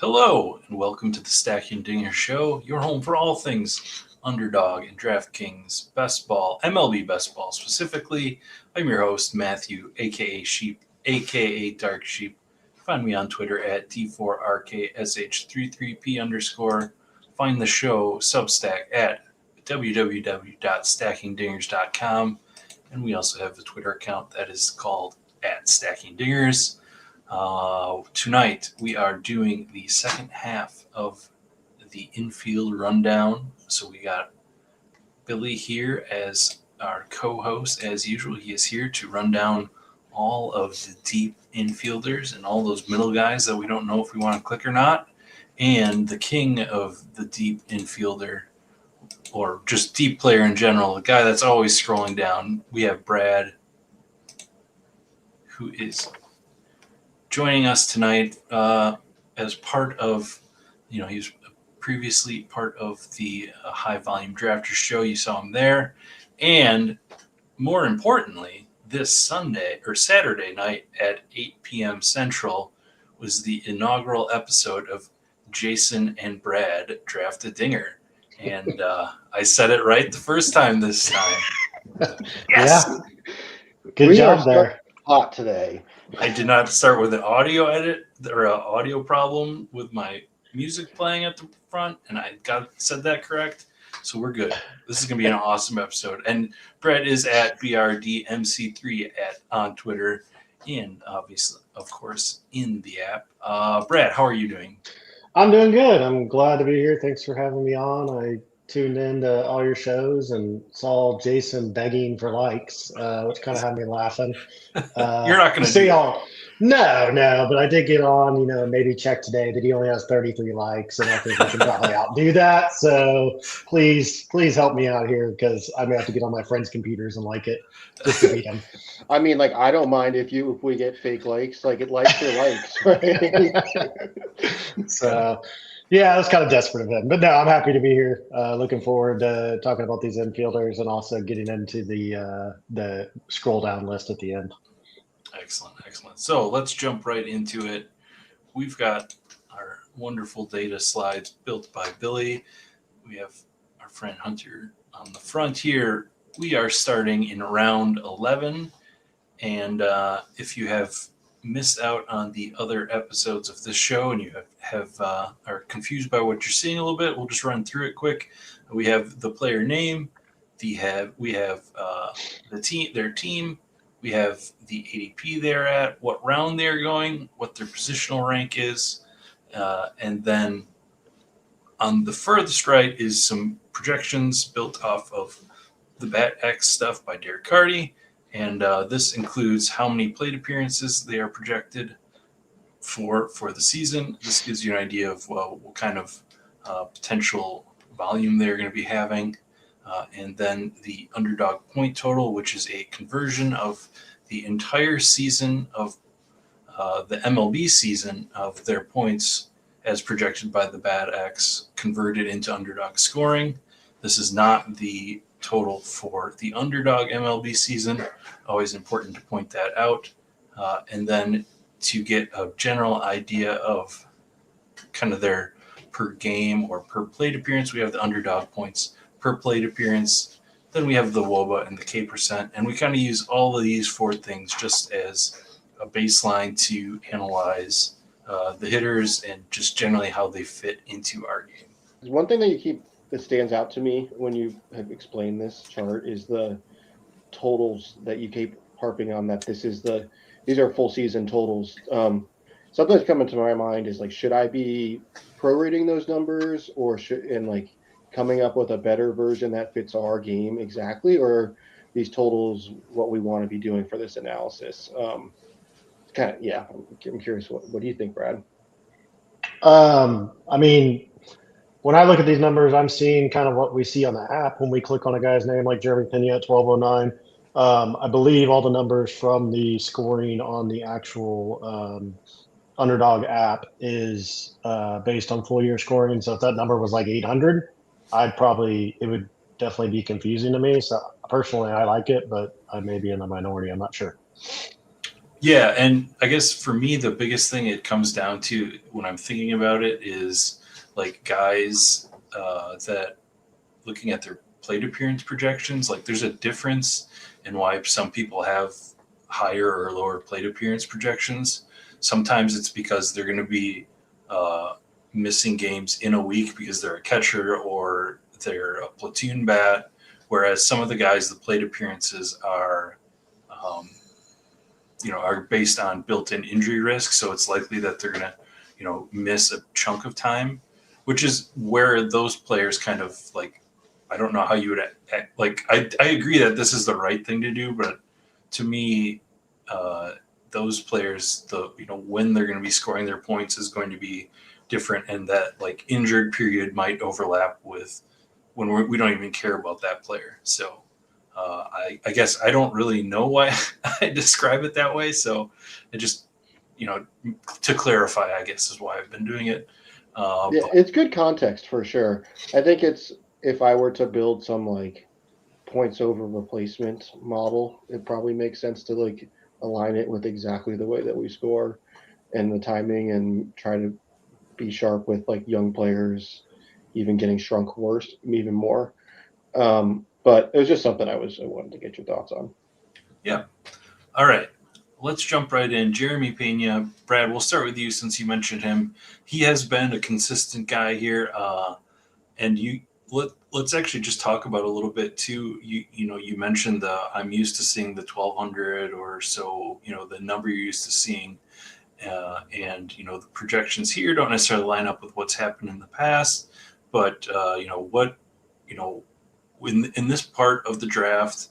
Hello, and welcome to the Stacking Dinger Show, your home for all things Underdog and DraftKings Best Ball, MLB Best Ball specifically. I'm your host, Matthew, aka Sheep, aka Dark Sheep. Find me on Twitter at D4RKSH33P_. Find the show Substack at www.stackingdingers.com. And we also have a Twitter account that is called at Stacking Dingers. Tonight we are doing the second half of the Infield rundown. So we got Billy here as our co-host. As usual, he is here to run down all of the deep infielders and all those middle guys that we don't know if we want to click or not. And the king of the deep infielder, or just deep player in general, the guy that's always scrolling down. We have Brad, who is joining us tonight as part of, he was previously part of the High Volume Drafters show. You saw him there. And more importantly, this Saturday night at 8 p.m. Central was the inaugural episode of Jason and Brad Draft a Dinger. And I said it right the first time this time. Yes. Yeah. Good job there. Hot today. I did not start with an audio edit or an audio problem with my music playing at the front, and I said that correct. So we're good. This is going to be an awesome episode. And Brett is at BRDMC3 on Twitter, and obviously, of course, in the app. Brad, how are you doing? I'm doing good. I'm glad to be here. Thanks for having me on. I tuned into all your shows and saw Jason begging for likes, which kind of had me laughing. You're not going to see all. No, but I did get on, maybe check today that he only has 33 likes, and I think we can probably outdo that. So please help me out here, because I may have to get on my friends' computers and like it just to beat him. I mean, I don't mind if we get fake likes, it likes your likes, right? So, yeah, I was kind of desperate of him, but no, I'm happy to be here. Looking forward to talking about these infielders and also getting into the scroll down list at the end. Excellent. So let's jump right into it. We've got our wonderful data slides built by Billy. We have our friend Hunter on the front here. We are starting in round 11. And if you have missed out on the other episodes of this show and you are confused by what you're seeing a little bit, we'll just run through it quick. We have the player name. We have the team, their team. We have the ADP they're at, what round they're going, what their positional rank is, and then on the furthest right is some projections built off of the BatX stuff by Derek Carty, and this includes how many plate appearances they are projected for the season. This gives you an idea of what kind of potential volume they're going to be having. And then the underdog point total, which is a conversion of the entire season of the MLB season of their points as projected by the BatX converted into underdog scoring. This is not the total for the underdog MLB season. Always important to point that out. And then to get a general idea of kind of their per game or per plate appearance, we have the underdog points per plate appearance. Then we have the WOBA and the K%, and we kind of use all of these four things just as a baseline to analyze the hitters and just generally how they fit into our game. One thing that stands out to me when you have explained this chart is the totals that you keep harping on, that these are full season totals. Something that's coming to my mind is should I be prorating those numbers, or coming up with a better version that fits our game exactly, or these totals what we want to be doing for this analysis? I'm curious. What do you think, Brad? I mean, when I look at these numbers, I'm seeing kind of what we see on the app when we click on a guy's name like Jeremy Pena at 1209. I believe all the numbers from the scoring on the actual Underdog app is based on full year scoring. So if that number was 800, it would definitely be confusing to me. So personally, I like it, but I may be in the minority. I'm not sure. Yeah, and I guess for me, the biggest thing it comes down to when I'm thinking about it is like guys that looking at their plate appearance projections, like there's a difference in why some people have higher or lower plate appearance projections. Sometimes it's because they're going to be uh, missing games in a week because they're a catcher or they're a platoon bat, whereas some of the guys, the plate appearances um, are based on built-in injury risk. So it's likely that they're going to, miss a chunk of time, which is where those players kind of like, I don't know how you would like, I agree that this is the right thing to do, but to me, uh, those players, when they're going to be scoring their points is going to be different. And that like injured period might overlap with when we don't even care about that player. So, I guess I don't really know why I describe it that way. So it just, to clarify, I guess is why I've been doing it. Yeah, But it's good context for sure. I think it's if I were to build some like points over replacement model, it probably makes sense to like align it with exactly the way that we score and the timing and try to be sharp with like young players even getting shrunk worse, even more. But it was just something I wanted to get your thoughts on. yeah. All right. Let's jump right in. Jeremy Pena, Brad, we'll start with you since you mentioned him. He has been a consistent guy here. And let's actually just talk about a little bit too. You mentioned I'm used to seeing the 1200 or so, the number you're used to seeing. And the projections here don't necessarily line up with what's happened in the past, but what you know in this part of the draft,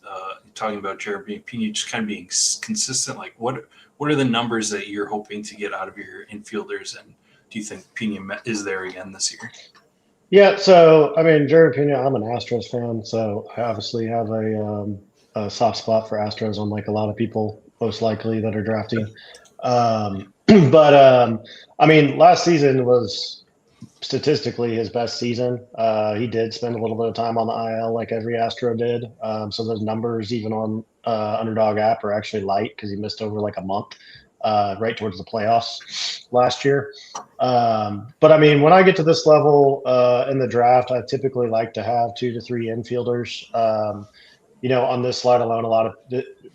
talking about Jeremy Pena just kind of being consistent. Like what are the numbers that you're hoping to get out of your infielders, and do you think Pena is there again this year? Yeah, so I mean, Jerry Pena, I'm an Astros fan, so I obviously have a soft spot for Astros, unlike a lot of people, most likely that are drafting. But I mean, last season was statistically his best season. He did spend a little bit of time on the IL, like every Astro did. So those numbers, even on Underdog app, are actually light because he missed over like a month, right towards the playoffs last year. But I mean, when I get to this level in the draft, I typically like to have 2 to 3 infielders. On this slide alone,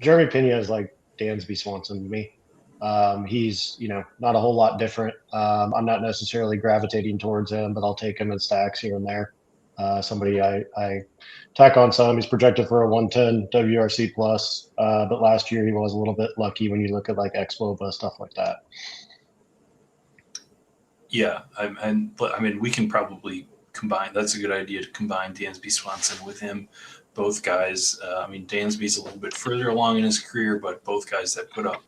Jeremy Pena is like Dansby Swanson to me. He's not a whole lot different. I'm not necessarily gravitating towards him, but I'll take him in stacks here and there. Somebody I tack on some. He's projected for a 110 WRC plus, but last year he was a little bit lucky when you look at like xWOBA stuff like that. Yeah, but I mean, we can probably combine. That's a good idea to combine Dansby Swanson with him. Both guys. I mean, Dansby's a little bit further along in his career, but both guys that put up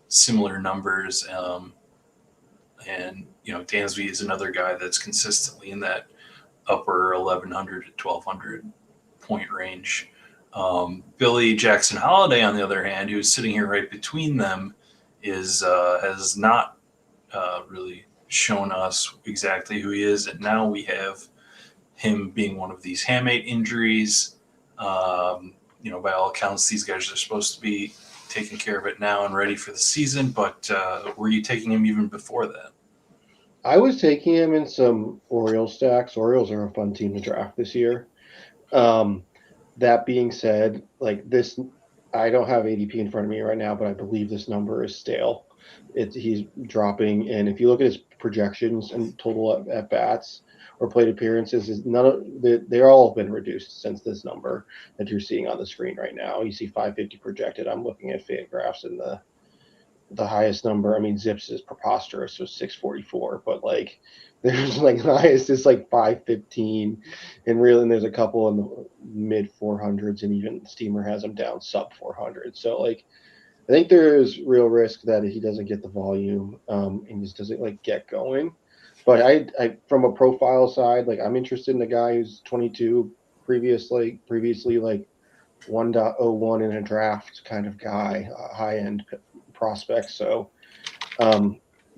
similar numbers. And Dansby is another guy that's consistently in that upper 1100 to 1200 point range. Billy Jackson Holiday, on the other hand, who's sitting here right between them, has not really shown us exactly who he is, and now we have him being one of these hamate injuries. By all accounts, these guys are supposed to be taking care of it now and ready for the season. But were you taking him even before that? I was taking him in some Orioles stacks. Orioles are a fun team to draft this year. That being said, like this, I don't have ADP in front of me right now, but I believe this number is stale. He's dropping, and if you look at his projections and total at bats or plate appearances, is none of they're all been reduced since this number that you're seeing on the screen right now. You see 550 projected. I'm looking at Fangraphs and the highest number. I mean, Zips is preposterous, so 644, but like there's like the highest is like 515, and really, and there's a couple in the mid 400s, and even Steamer has them down sub 400. So like, I think there is real risk that he doesn't get the volume, and just doesn't like get going. But I from a profile side, like I'm interested in a guy who's 22, previously like 1.01 in a draft kind of guy, high end prospect. So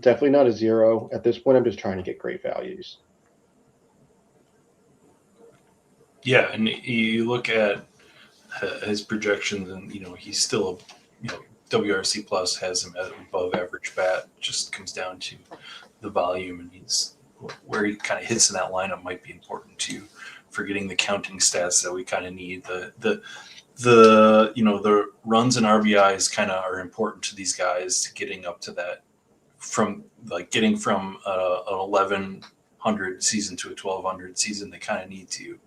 definitely not a zero at this point. I'm just trying to get great values. Yeah, and you look at his projections, and he's still a WRC Plus has him at above average bat. Just comes down to the volume, and he's where he kind of hits in that lineup might be important too for getting the counting stats that we kind of need. The runs and RBIs kind of are important to these guys to getting up to that getting from an 1100 season to a 1200 season. They kind of need to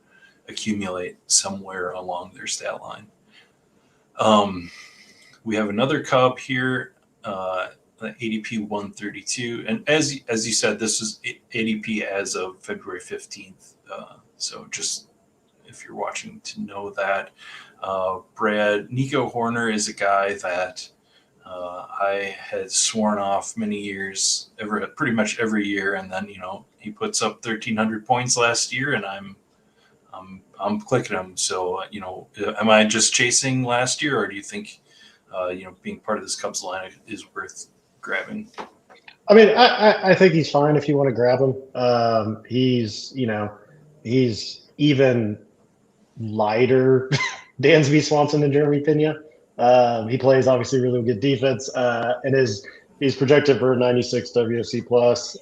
accumulate somewhere along their stat line. We have another Cub here, ADP 132, and as you said, this is ADP as of February 15th. So just if you're watching to know that, Nico Horner is a guy that I had sworn off many years, pretty much every year, and then he puts up 1,300 points last year, and I'm clicking him. So am I just chasing last year, or do you think being part of this Cubs lineup is worth grabbing? I mean, I think he's fine if you want to grab him. He's even lighter Dansby Swanson and Jeremy Pena. He plays obviously really good defense, and he's projected for 96 WFC plus.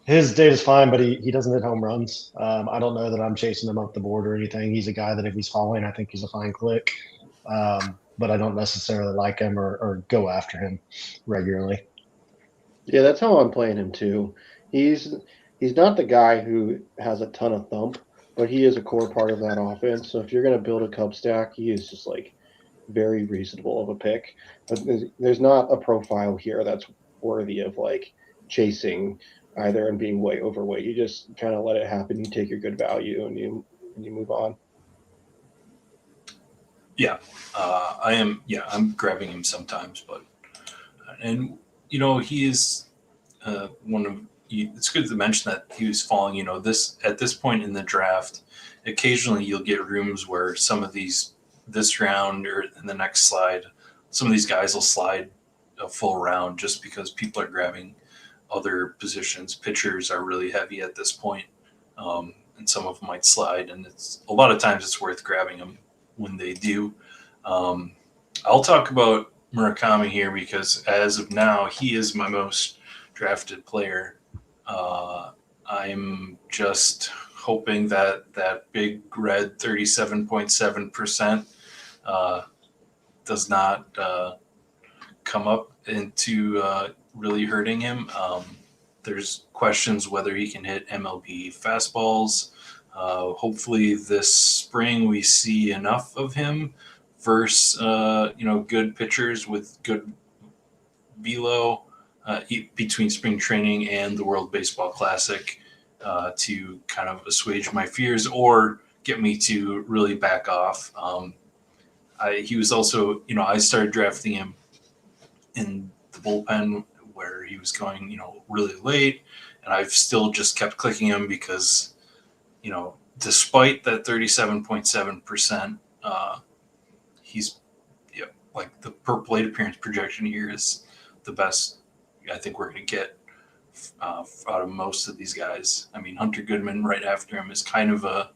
His data's fine, but he doesn't hit home runs. I don't know that I'm chasing him up the board or anything. He's a guy that if he's falling, I think he's a fine click. But I don't necessarily like him or go after him regularly. Yeah, that's how I'm playing him too. He's not the guy who has a ton of thump, but he is a core part of that offense. So if you're going to build a Cub stack, he is just like very reasonable of a pick. But there's not a profile here that's worthy of like chasing either and being way overweight. You just kind of let it happen. You take your good value and you move on. Yeah, I'm grabbing him sometimes, he is one of. It's good to mention that he was falling. At this point in the draft, occasionally you'll get rooms where some of this round or in the next slide, some of these guys will slide a full round just because people are grabbing other positions. Pitchers are really heavy at this point, and some of them might slide, and it's a lot of times it's worth grabbing them when they do. I'll talk about Murakami here because as of now, he is my most drafted player. I'm just hoping that big red 37.7% does not come up into really hurting him. There's questions whether he can hit MLB fastballs. Hopefully this spring we see enough of him versus good pitchers with good velo between spring training and the World Baseball Classic to kind of assuage my fears or get me to really back off. He was also, I started drafting him in the bullpen where he was going, really late, and I've still just kept clicking him because, despite that 37.7%, he's like the per plate appearance projection here is the best I think we're going to get out of most of these guys. I mean, Hunter Goodman right after him is kind of a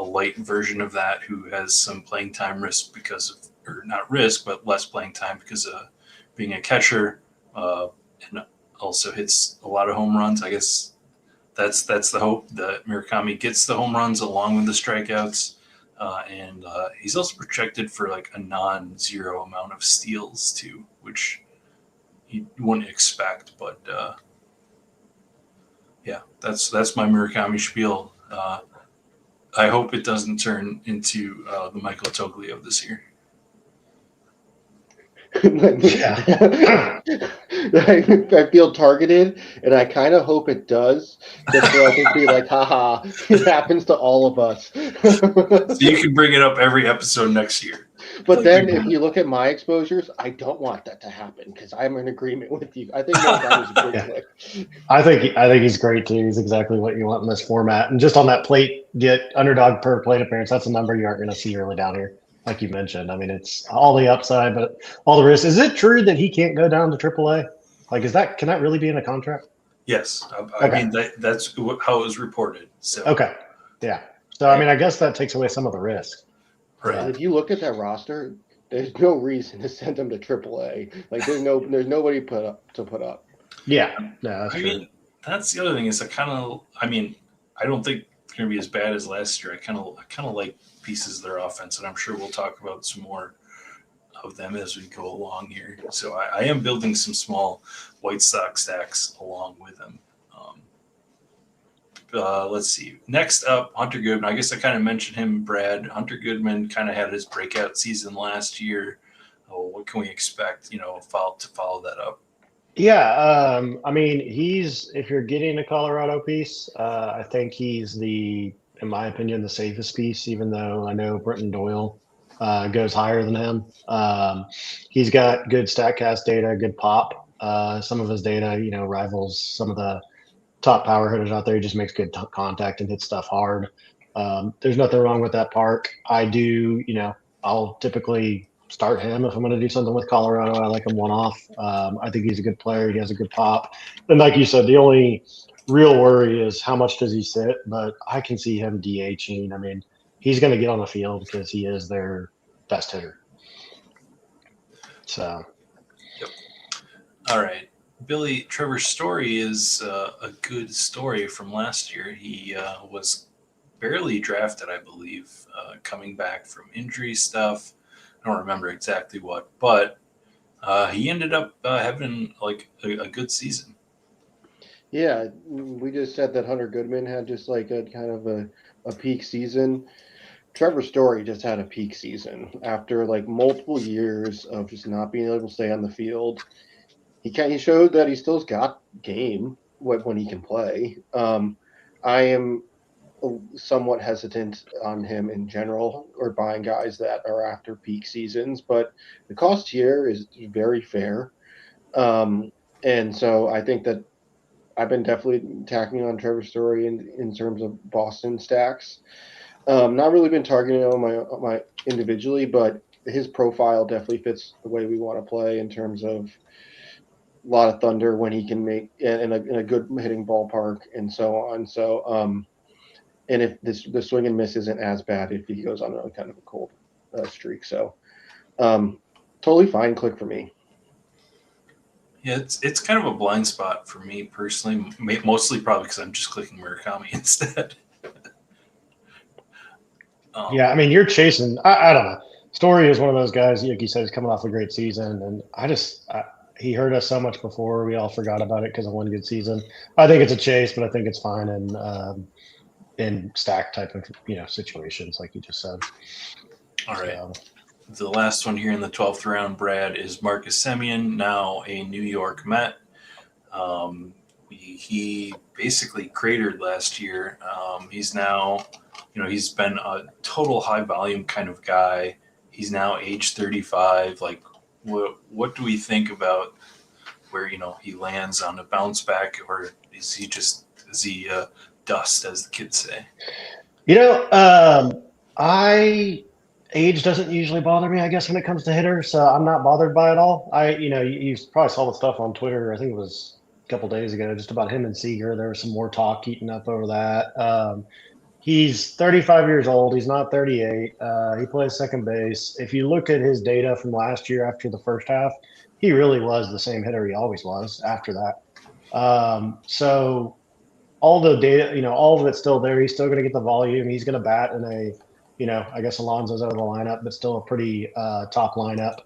light version of that who has some playing time risk or not risk, but less playing time because of being a catcher and also hits a lot of home runs. I guess that's the hope that Murakami gets the home runs along with the strikeouts. And he's also projected for like a non-zero amount of steals too, which you wouldn't expect, but that's my Murakami spiel. I hope it doesn't turn into the Michael Toglia of this year. I feel targeted, and I kind of hope it does. Just so I can be like, haha, it happens to all of us. So you can bring it up every episode next year. But then if you look at my exposures, I don't want that to happen because I'm in agreement with you. I think that was a good click. I think he's great too. He's exactly what you want in this format. And just on that plate, get underdog per plate appearance. That's a number you aren't going to see really down here. Like you mentioned, I mean, it's all the upside, but all the risk. Is it true that he can't go down to AAA? Like, can that really be in a contract? Yes. I mean, that's how it was reported. So. Okay. Yeah. So, I mean, I guess that takes away some of the risk. Right. If you look at that roster, there's no reason to send him to AAA. Like there's nobody to put up. Yeah, no, that's I true. mean, that's the other thing is I mean, I don't think it's going to be as bad as last year. I kind of like pieces of their offense, and I'm sure we'll talk about some more of them as we go along here. So I am building some small White Sox stacks along with them. Let's see. Next up, Hunter Goodman. I guess I kind of mentioned him, Brad. Hunter Goodman kind of had his breakout season last year. What can we expect? To follow that up. Yeah, I mean, if you're getting a Colorado piece, I think he's in my opinion, the safest piece, even though I know Brenton Doyle goes higher than him. He's got good StatCast data, good pop. Some of his data, rivals some of the top power hitters out there. He just makes good contact and hits stuff hard. There's nothing wrong with that park. I'll typically start him if I'm going to do something with Colorado. I like him one off. I think he's a good player. He has a good pop. And like you said, the only real worry is how much does he sit? But I can see him DHing. I mean, he's going to get on the field because he is their best hitter. So. Yep. All right. Billy, Trevor's story is a good story from last year. He was barely drafted, I believe, coming back from injury stuff. I don't remember exactly what, but he ended up having like a good season. Yeah, we just said that Hunter Goodman had just like a kind of a peak season. Trevor Story just had a peak season after like multiple years of just not being able to stay on the field. He showed that he still's got game when he can play. I am somewhat hesitant on him in general or buying guys that are after peak seasons, but the cost here is very fair. And so I think that I've been definitely tacking on Trevor Story in terms of Boston stacks. Not really been targeting on my individually, but his profile definitely fits the way we want to play in terms of a lot of thunder when he can make in a good hitting ballpark and so on. So, and if the swing and miss isn't as bad if he goes on a kind of a cold streak. So, totally fine click for me. Yeah, it's kind of a blind spot for me personally, mostly probably because I'm just clicking Murakami instead. Yeah, I mean, you're chasing. I don't know. Story is one of those guys, like you said, he's coming off a great season, and he hurt us so much before we all forgot about it because of one good season. I think it's a chase, but I think it's fine in stack type of situations, like you just said. All right. So. The last one here in the 12th round, Brad, is Marcus Semien, now a New York Met. He basically cratered last year. He's now, he's been a total high volume kind of guy. He's now age 35. Like, what do we think about where, he lands on a bounce back, or is he dust, as the kids say? Age doesn't usually bother me, I guess, when it comes to hitters. So I'm not bothered by it all. You probably saw the stuff on Twitter. I think it was a couple days ago, just about him and Seager. There was some more talk eating up over that. He's 35 years old. He's not 38. He plays second base. If you look at his data from last year after the first half, he really was the same hitter he always was after that. So all the data, all of it's still there. He's still going to get the volume. He's going to bat in I guess Alonso's out of the lineup, but still a pretty top lineup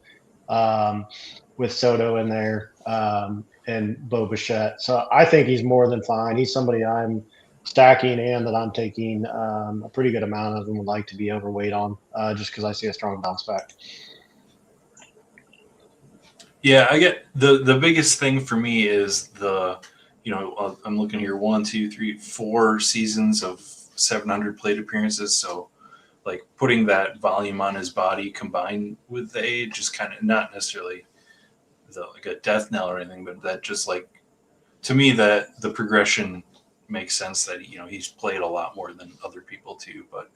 with Soto in there and Bo Bichette. So I think he's more than fine. He's somebody I'm stacking and that I'm taking a pretty good amount of and would like to be overweight on just because I see a strong bounce back. Yeah, I get the biggest thing for me is I'm looking here 1, 2, 3, 4 seasons of 700 plate appearances. So, like putting that volume on his body combined with the age is kind of not necessarily like a death knell or anything, but that just like to me that the progression makes sense that he's played a lot more than other people too. But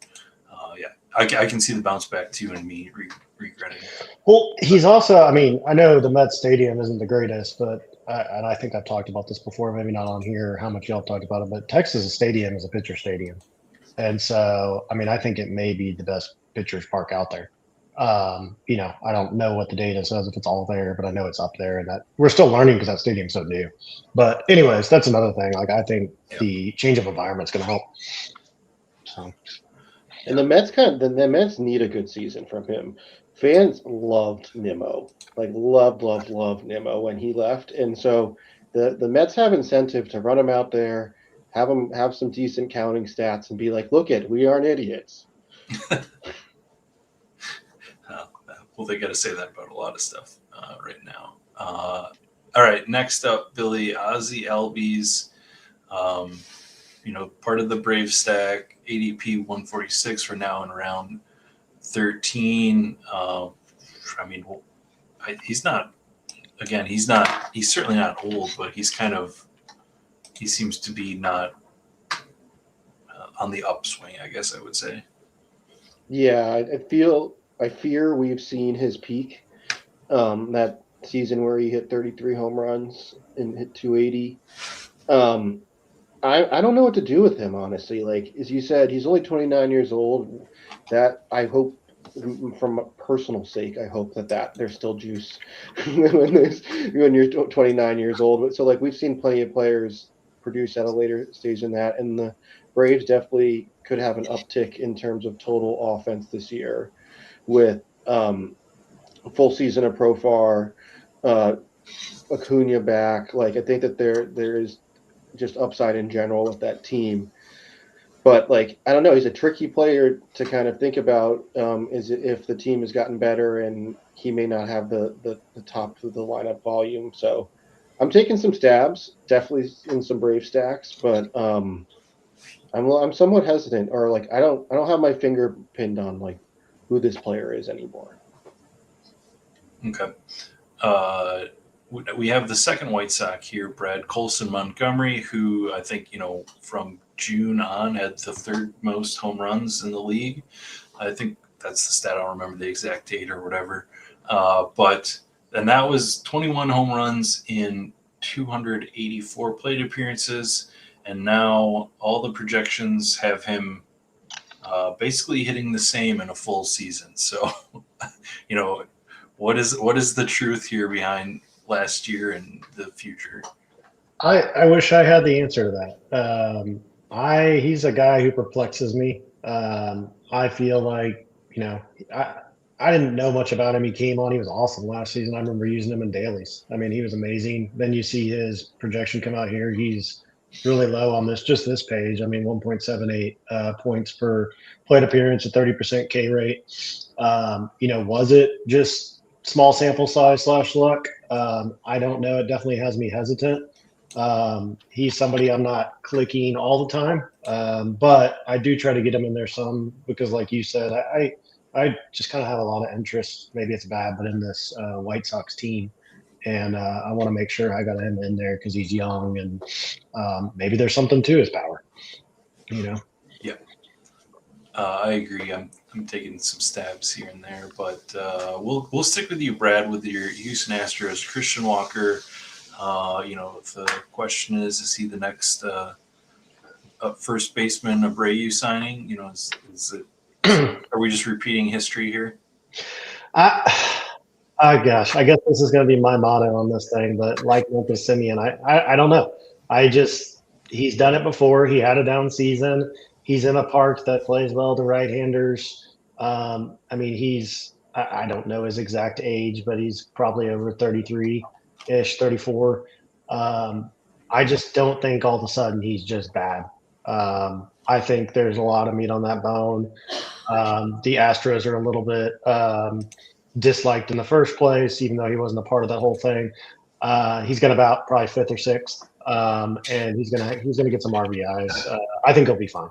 yeah, I can see the bounce back too, and me regretting it. Well, he's also, I mean, I know the Mets stadium isn't the greatest, but and I think I've talked about this before, maybe not on here, how much y'all talked about it, but Texas Stadium is a pitcher stadium. And so, I mean, I think it may be the best pitcher's park out there. I don't know what the data says if it's all there, but I know it's up there, and that we're still learning because that stadium's so new. But anyways, that's another thing. Like I think the change of environment is going to help. So. And the Mets need a good season from him. Fans loved Nimmo, like loved Nimmo when he left, and so the Mets have incentive to run him out there, have him have some decent counting stats, and be like, look it, we aren't idiots. Well, they got to say that about a lot of stuff right now. All right, next up, Billy, Ozzy Albies, part of the Brave stack, ADP 146 for now in round 13. He's certainly not old, but he seems to be not on the upswing, I guess I would say. Yeah, I fear we've seen his peak. That season where he hit 33 home runs and hit 280. I don't know what to do with him, honestly. Like, as you said, he's only 29 years old. That I hope, from a personal sake, I hope that there's still juice when you're 29 years old. But so, like, we've seen plenty of players produce at a later stage than that, and the Braves definitely could have an uptick in terms of total offense this year with full season of Profar, uh, Acuna back. Like, I think that there is just upside in general with that team. But like, I don't know, he's a tricky player to kind of think about. Is it if the team has gotten better and he may not have the top of the lineup volume. So I'm taking some stabs, definitely in some Brave stacks, but I'm somewhat hesitant, or like I don't have my finger pinned on like who this player is anymore. Okay. We have the second White Sox here, Brad Colson Montgomery, who I think, from June on had the third most home runs in the league. I think that's the stat. I don't remember the exact date or whatever. And that was 21 home runs in 284 plate appearances. And now all the projections have him basically hitting the same in a full season. So, what is the truth here behind last year and the future? I wish I had the answer to that. He's a guy who perplexes me. I feel like, I didn't know much about him. He came on, he was awesome last season. I remember using him in dailies. I mean, he was amazing. Then you see his projection come out here. He's really low on this page. I mean, 1.78 points per plate appearance, a 30% K rate. Was it just small sample size / luck? I don't know. It definitely has me hesitant. He's somebody I'm not clicking all the time, but I do try to get him in there some because, like you said, I just kind of have a lot of interest. Maybe it's bad, but in this White Sox team, and I want to make sure I got him in there because he's young and maybe there's something to his power. Yeah, I agree. I'm taking some stabs here and there, but we'll stick with you, Brad, with your Houston Astros, Christian Walker. The question is he the next first baseman Abreu signing? Are we just repeating history here? Gosh, I guess this is going to be my motto on this thing, but like Lucas Simeon, I don't know. He's done it before. He had a down season. He's in a park that plays well to right-handers. I mean, I don't know his exact age, but he's probably over 33-ish, 34. I just don't think all of a sudden he's just bad. I think there's a lot of meat on that bone. The Astros are a little bit disliked in the first place, even though he wasn't a part of that whole thing. He's going to about probably fifth or sixth, and he's gonna get some RBIs. I think he'll be fine.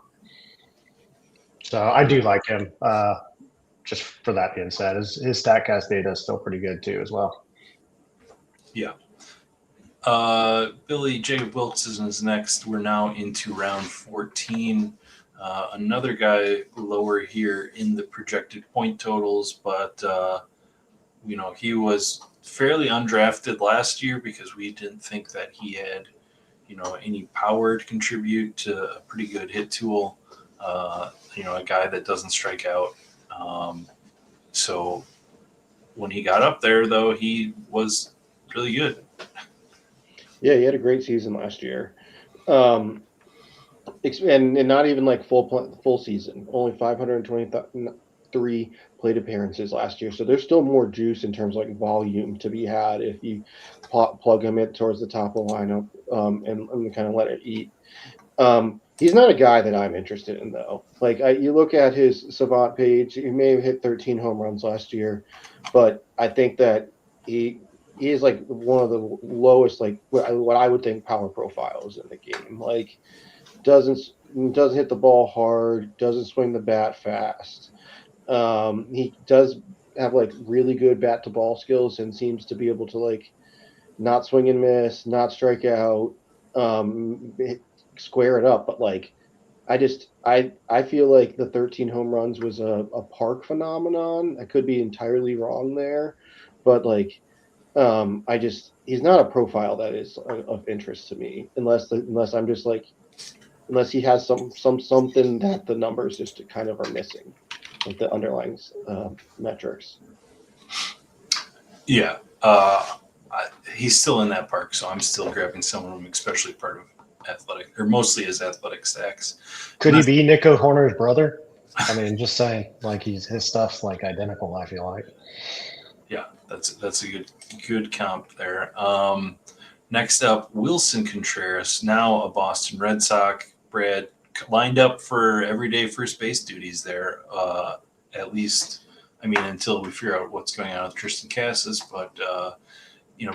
So I do like him. Just for that being said, his Statcast data is still pretty good too, as well. Yeah. Billy, Jacob Wilkes is next. We're now into round 14. Another guy lower here in the projected point totals, but he was fairly undrafted last year because we didn't think that he had any power to contribute to a pretty good hit tool. A guy that doesn't strike out. So when he got up there, though, he was really good. Yeah, he had a great season last year. And not even like full season. Only 523 plate appearances last year. So there's still more juice in terms of like volume to be had if you plug him in towards the top of the lineup and kind of let it eat. He's not a guy that I'm interested in though. Like you look at his Savant page, he may have hit 13 home runs last year, but I think that he is like one of the lowest, like what I would think power profiles in the game. Like doesn't doesn't hit the ball hard, doesn't swing the bat fast. He does have like really good bat to ball skills and seems to be able to like not swing and miss, not strike out, square it up. But like I feel like the 13 home runs was a park phenomenon. I could be entirely wrong there, but like he's not a profile that is of interest to me unless I'm just like unless he has something that the numbers just kind of are missing, like the underlying metrics. Yeah. He's still in that park, so I'm still grabbing some of them, especially part of athletic, or mostly his athletic stacks. Could he be Nico Horner's brother? I mean, just saying, like his stuff's like identical. I feel like. Yeah, that's a good comp there. Next up, Wilson Contreras, now a Boston Red Sox. Brad lined up for everyday first base duties there, at least. I mean, until we figure out what's going on with Tristan Cassis, but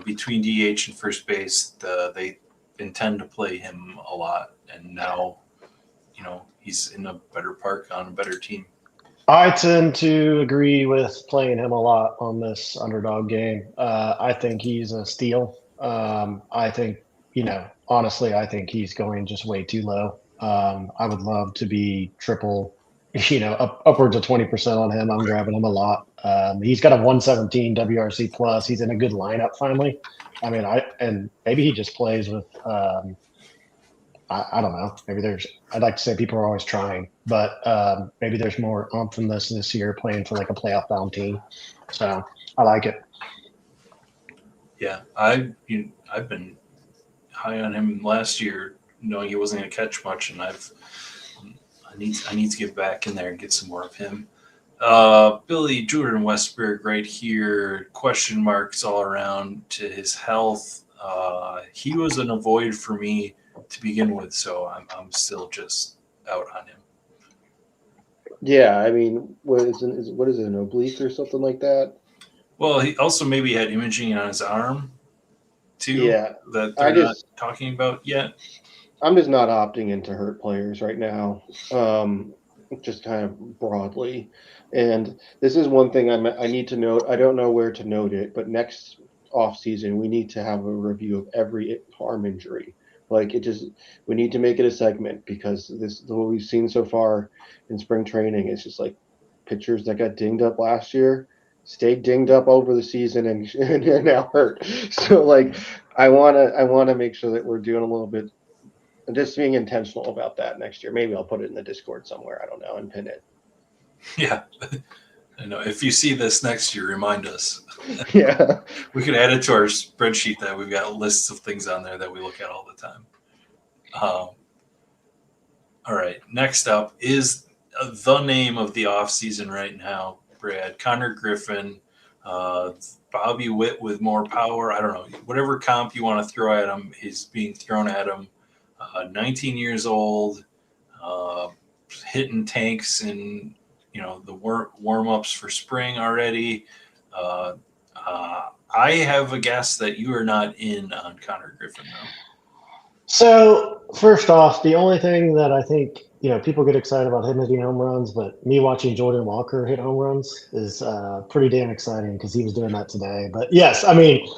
between DH and first base, they intend to play him a lot, and now, he's in a better park on a better team. I tend to agree with playing him a lot on this underdog game. I think he's a steal. I think, honestly, I think he's going just way too low. I would love to be triple, upwards of 20% on him. I'm grabbing him a lot. He's got a 117 WRC plus. He's in a good lineup finally. I mean, and maybe he just plays with, I don't know. Maybe I'd like to say people are always trying, but maybe there's more oomph in this year playing for like a playoff bound team. So I like it. Yeah, I've been high on him last year, knowing he wasn't going to catch much, and I need to get back in there and get some more of him. Billy Jordan Westberg right here, question marks all around to his health. He was an avoid for me to begin with, so I'm still just out on him. Yeah, I mean, what is it, an oblique or something like that? Well, he also maybe had imaging on his arm too. Yeah, that they're not talking about yet. I'm just not opting into hurt players right now. Just kind of broadly, and this is one thing I need to note. I don't know where to note it, but next off season we need to have a review of every arm injury. Like we need to make it a segment because what we've seen so far in spring training is just like pitchers that got dinged up last year stayed dinged up over the season and are now hurt. So like I wanna make sure that we're doing a little bit and just being intentional about that next year. Maybe I'll put it in the Discord somewhere. I don't know, and pin it. Yeah. I know. If you see this next year, remind us. Yeah. We could add it to our spreadsheet that we've got lists of things on there that we look at all the time. All right. Next up is the name of the offseason right now, Brad. Connor Griffin, Bobby Witt with more power. I don't know. Whatever comp you want to throw at him is being thrown at him. 19 years old, hitting tanks in the warm-ups for spring already. I have a guess that you are not in on Connor Griffin though. So first off, the only thing that I think people get excited about him hitting home runs, but me watching Jordan Walker hit home runs is pretty damn exciting because he was doing that today. But yes, I mean,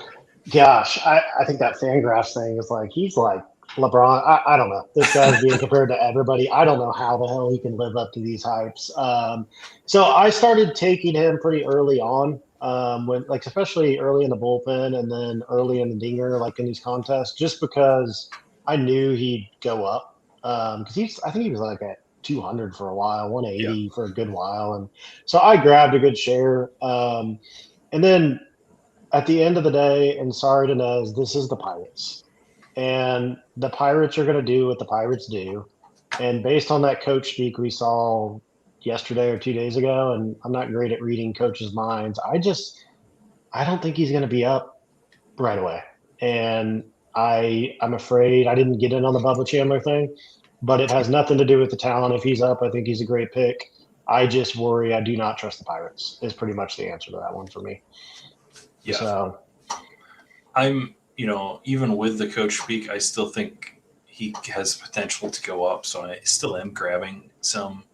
gosh, I think that Fangraphs thing is like he's like LeBron. I don't know. This guy's being compared to everybody. I don't know how the hell he can live up to these hypes. So I started taking him pretty early on, when like especially early in the bullpen and then early in the dinger, like in these contests, just because I knew he'd go up. Because I think he was like at 200 for a while, 180 for a good while. And so I grabbed a good share. And then at the end of the day, and sorry to Nez, this is the Pirates. And the Pirates are going to do what the Pirates do. And based on that coach speak we saw yesterday or 2 days ago, and I'm not great at reading coaches' minds, I don't think he's going to be up right away. And I'm afraid I didn't get in on the Bubba Chandler thing, but it has nothing to do with the talent. If he's up, I think he's a great pick. I just worry I do not trust the Pirates is pretty much the answer to that one for me. Yeah. So I'm, even with the coach speak, I still think he has potential to go up. So I still am grabbing some,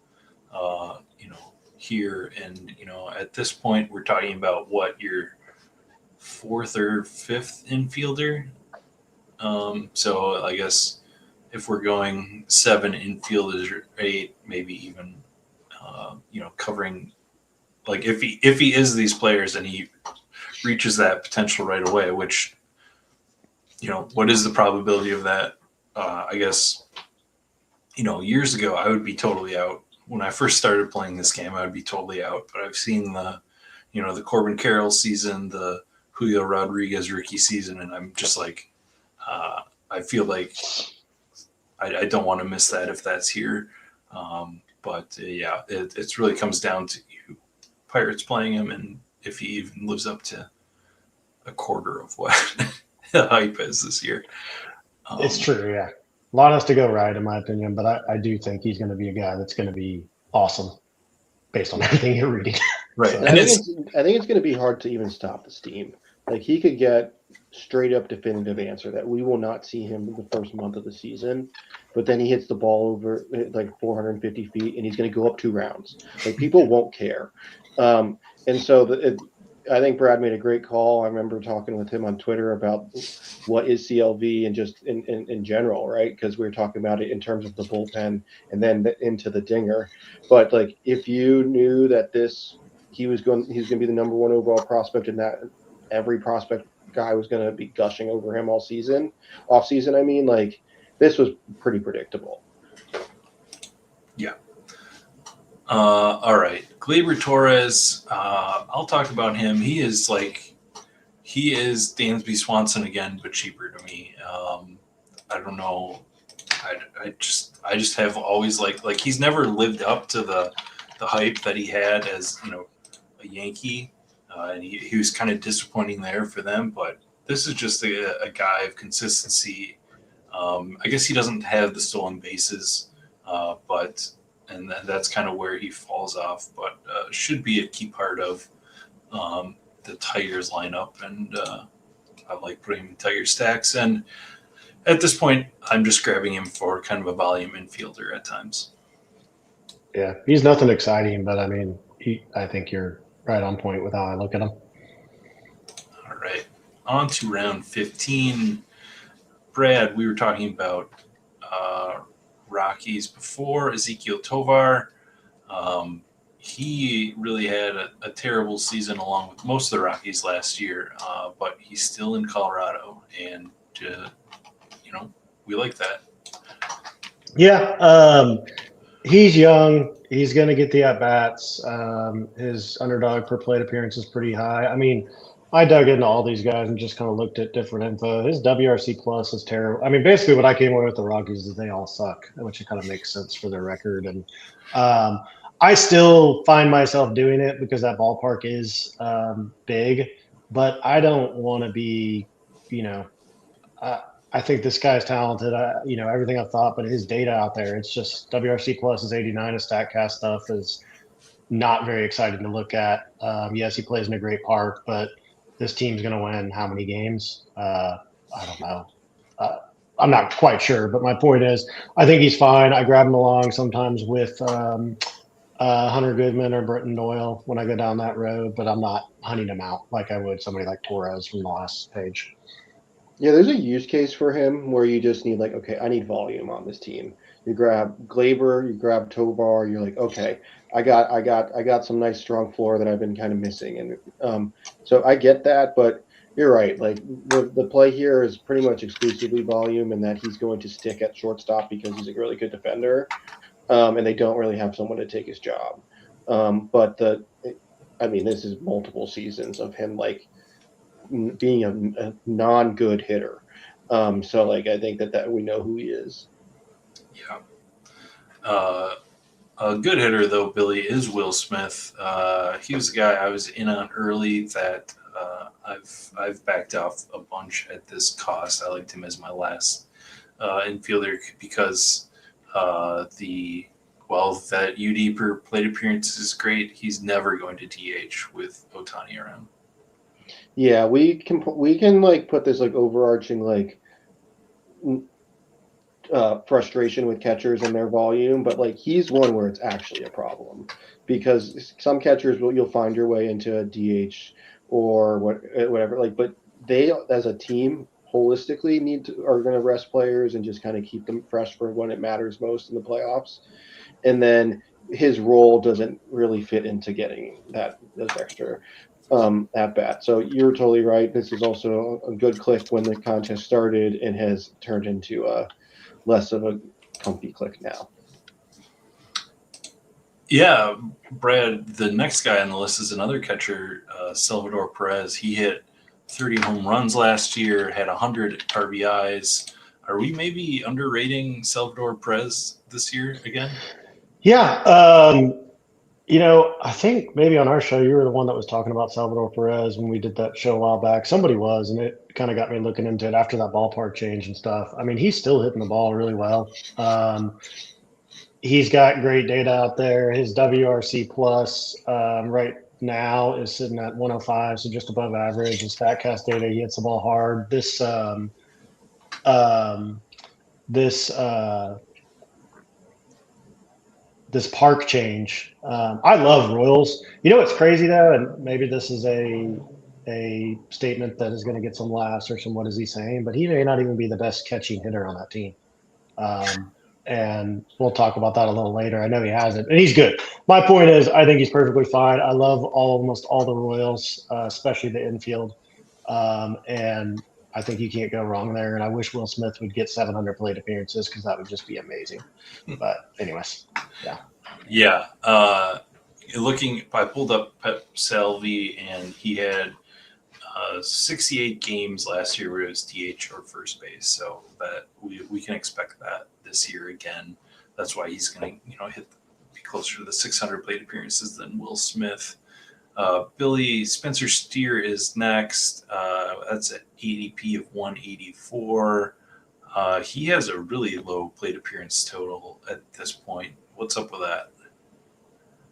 here. And, at this point, we're talking about what your fourth or fifth infielder. So I guess if we're going 7 infielders or 8, maybe even, covering, like if he is these players and he reaches that potential right away, which, what is the probability of that? I guess, years ago I would be totally out. When I first started playing this game, I would be totally out. But I've seen the Corbin Carroll season, the Julio Rodriguez rookie season, and I'm just like, I feel like I don't want to miss that if that's here. It really comes down to Pirates playing him and if he even lives up to a quarter of what the hype is this year. It's true, yeah. A lot has to go right, in my opinion, but I do think he's going to be a guy that's going to be awesome based on everything you're reading. Right. So, I think it's going to be hard to even stop the steam. Like he could get straight up definitive answer that we will not see him the first month of the season, but then he hits the ball over like 450 feet and he's going to go up 2 rounds. Like people won't care. And so I think Brad made a great call. I remember talking with him on Twitter about what is CLV and just in general, right? Because we were talking about it in terms of the bullpen and then into the dinger. But like if you knew that he was going to be the number 1 overall prospect and that every prospect guy was going to be gushing over him all season, off season, I mean, like this was pretty predictable. Yeah. All right. Gleyber Torres, I'll talk about him. He is Dansby Swanson again, but cheaper to me. I don't know. I just have always like he's never lived up to the hype that he had as, a Yankee. And he was kind of disappointing there for them, but this is just a guy of consistency. I guess he doesn't have the stolen bases, and that's kind of where he falls off, but should be a key part of the Tigers lineup. And I like putting him in Tiger stacks. And at this point, I'm just grabbing him for kind of a volume infielder at times. Yeah, he's nothing exciting, but I mean, I think you're right on point with how I look at him. All right, on to round 15. Brad, we were talking about Rockies before. Ezekiel Tovar, he really had a terrible season along with most of the Rockies last year, but he's still in Colorado, and we like that. Yeah, he's young. He's going to get the at-bats. His underdog per plate appearance is pretty high. I mean, I dug into all these guys and just kind of looked at different info. His WRC plus is terrible. I mean, basically what I came away with the Rockies is they all suck, which kind of makes sense for their record. And I still find myself doing it because that ballpark is big, but I don't want to be, I think this guy's talented. Everything I've thought, but his data out there, it's just WRC plus is 89. His StatCast stuff is not very exciting to look at. Yes, he plays in a great park, but this team's going to win how many games? I don't know. I'm not quite sure, but my point is, I think he's fine. I grab him along sometimes with Hunter Goodman or Britton Doyle when I go down that road, but I'm not hunting him out like I would somebody like Torres from the last page. Yeah, there's a use case for him where you just need okay, I need volume on this team. You grab Gleyber, you grab Tovar, you're like, okay, I got some nice strong floor that I've been kind of missing, and so I get that, but you're right. Like the play here is pretty much exclusively volume, and that he's going to stick at shortstop because he's a really good defender. and they don't really have someone to take his job. But this is multiple seasons of him like being a non-good hitter. So like I think that we know who he is. Yeah. A good hitter though, Billy, is Will Smith. He was the guy I was in on early that I've backed off a bunch at this cost. I liked him as my last infielder because that UD per plate appearance is great. He's never going to DH with Ohtani around. Yeah, we can like put this like overarching like frustration with catchers and their volume, but like he's one where it's actually a problem because some catchers you'll find your way into a DH or whatever, like, but they as a team holistically are going to rest players and just kind of keep them fresh for when it matters most in the playoffs. And then his role doesn't really fit into getting those extra at bat. So you're totally right. This is also a good click when the contest started and has turned into less of a comfy click now. Yeah, Brad, the next guy on the list is another catcher, Salvador Perez. He hit 30 home runs last year, had 100 RBIs. Are we maybe underrating Salvador Perez this year again? Yeah. I think maybe on our show, you were the one that was talking about Salvador Perez when we did that show a while back. Somebody was, and it kind of got me looking into it after that ballpark change and stuff. I mean, he's still hitting the ball really well. He's got great data out there. His WRC plus right now is sitting at 105, so just above average. His StatCast data, he hits the ball hard. This park change. I love Royals. You know what's crazy though, and maybe this is a statement that is going to get some laughs or some what is he saying, but he may not even be the best catching hitter on that team. And we'll talk about that a little later. I know he hasn't, and he's good. My point is, I think he's perfectly fine. I love almost all the Royals, especially the infield, and I think you can't go wrong there. And I wish Will Smith would get 700 plate appearances because that would just be amazing. But anyways, yeah. Yeah. I pulled up Pep Salvi, and he had 68 games last year where it was DH or first base. So that we can expect that this year again. That's why he's going to be closer to the 600 plate appearances than Will Smith. Billy Spencer Steer is next. That's at ADP of 184. He has a really low plate appearance total at this point. What's up with that?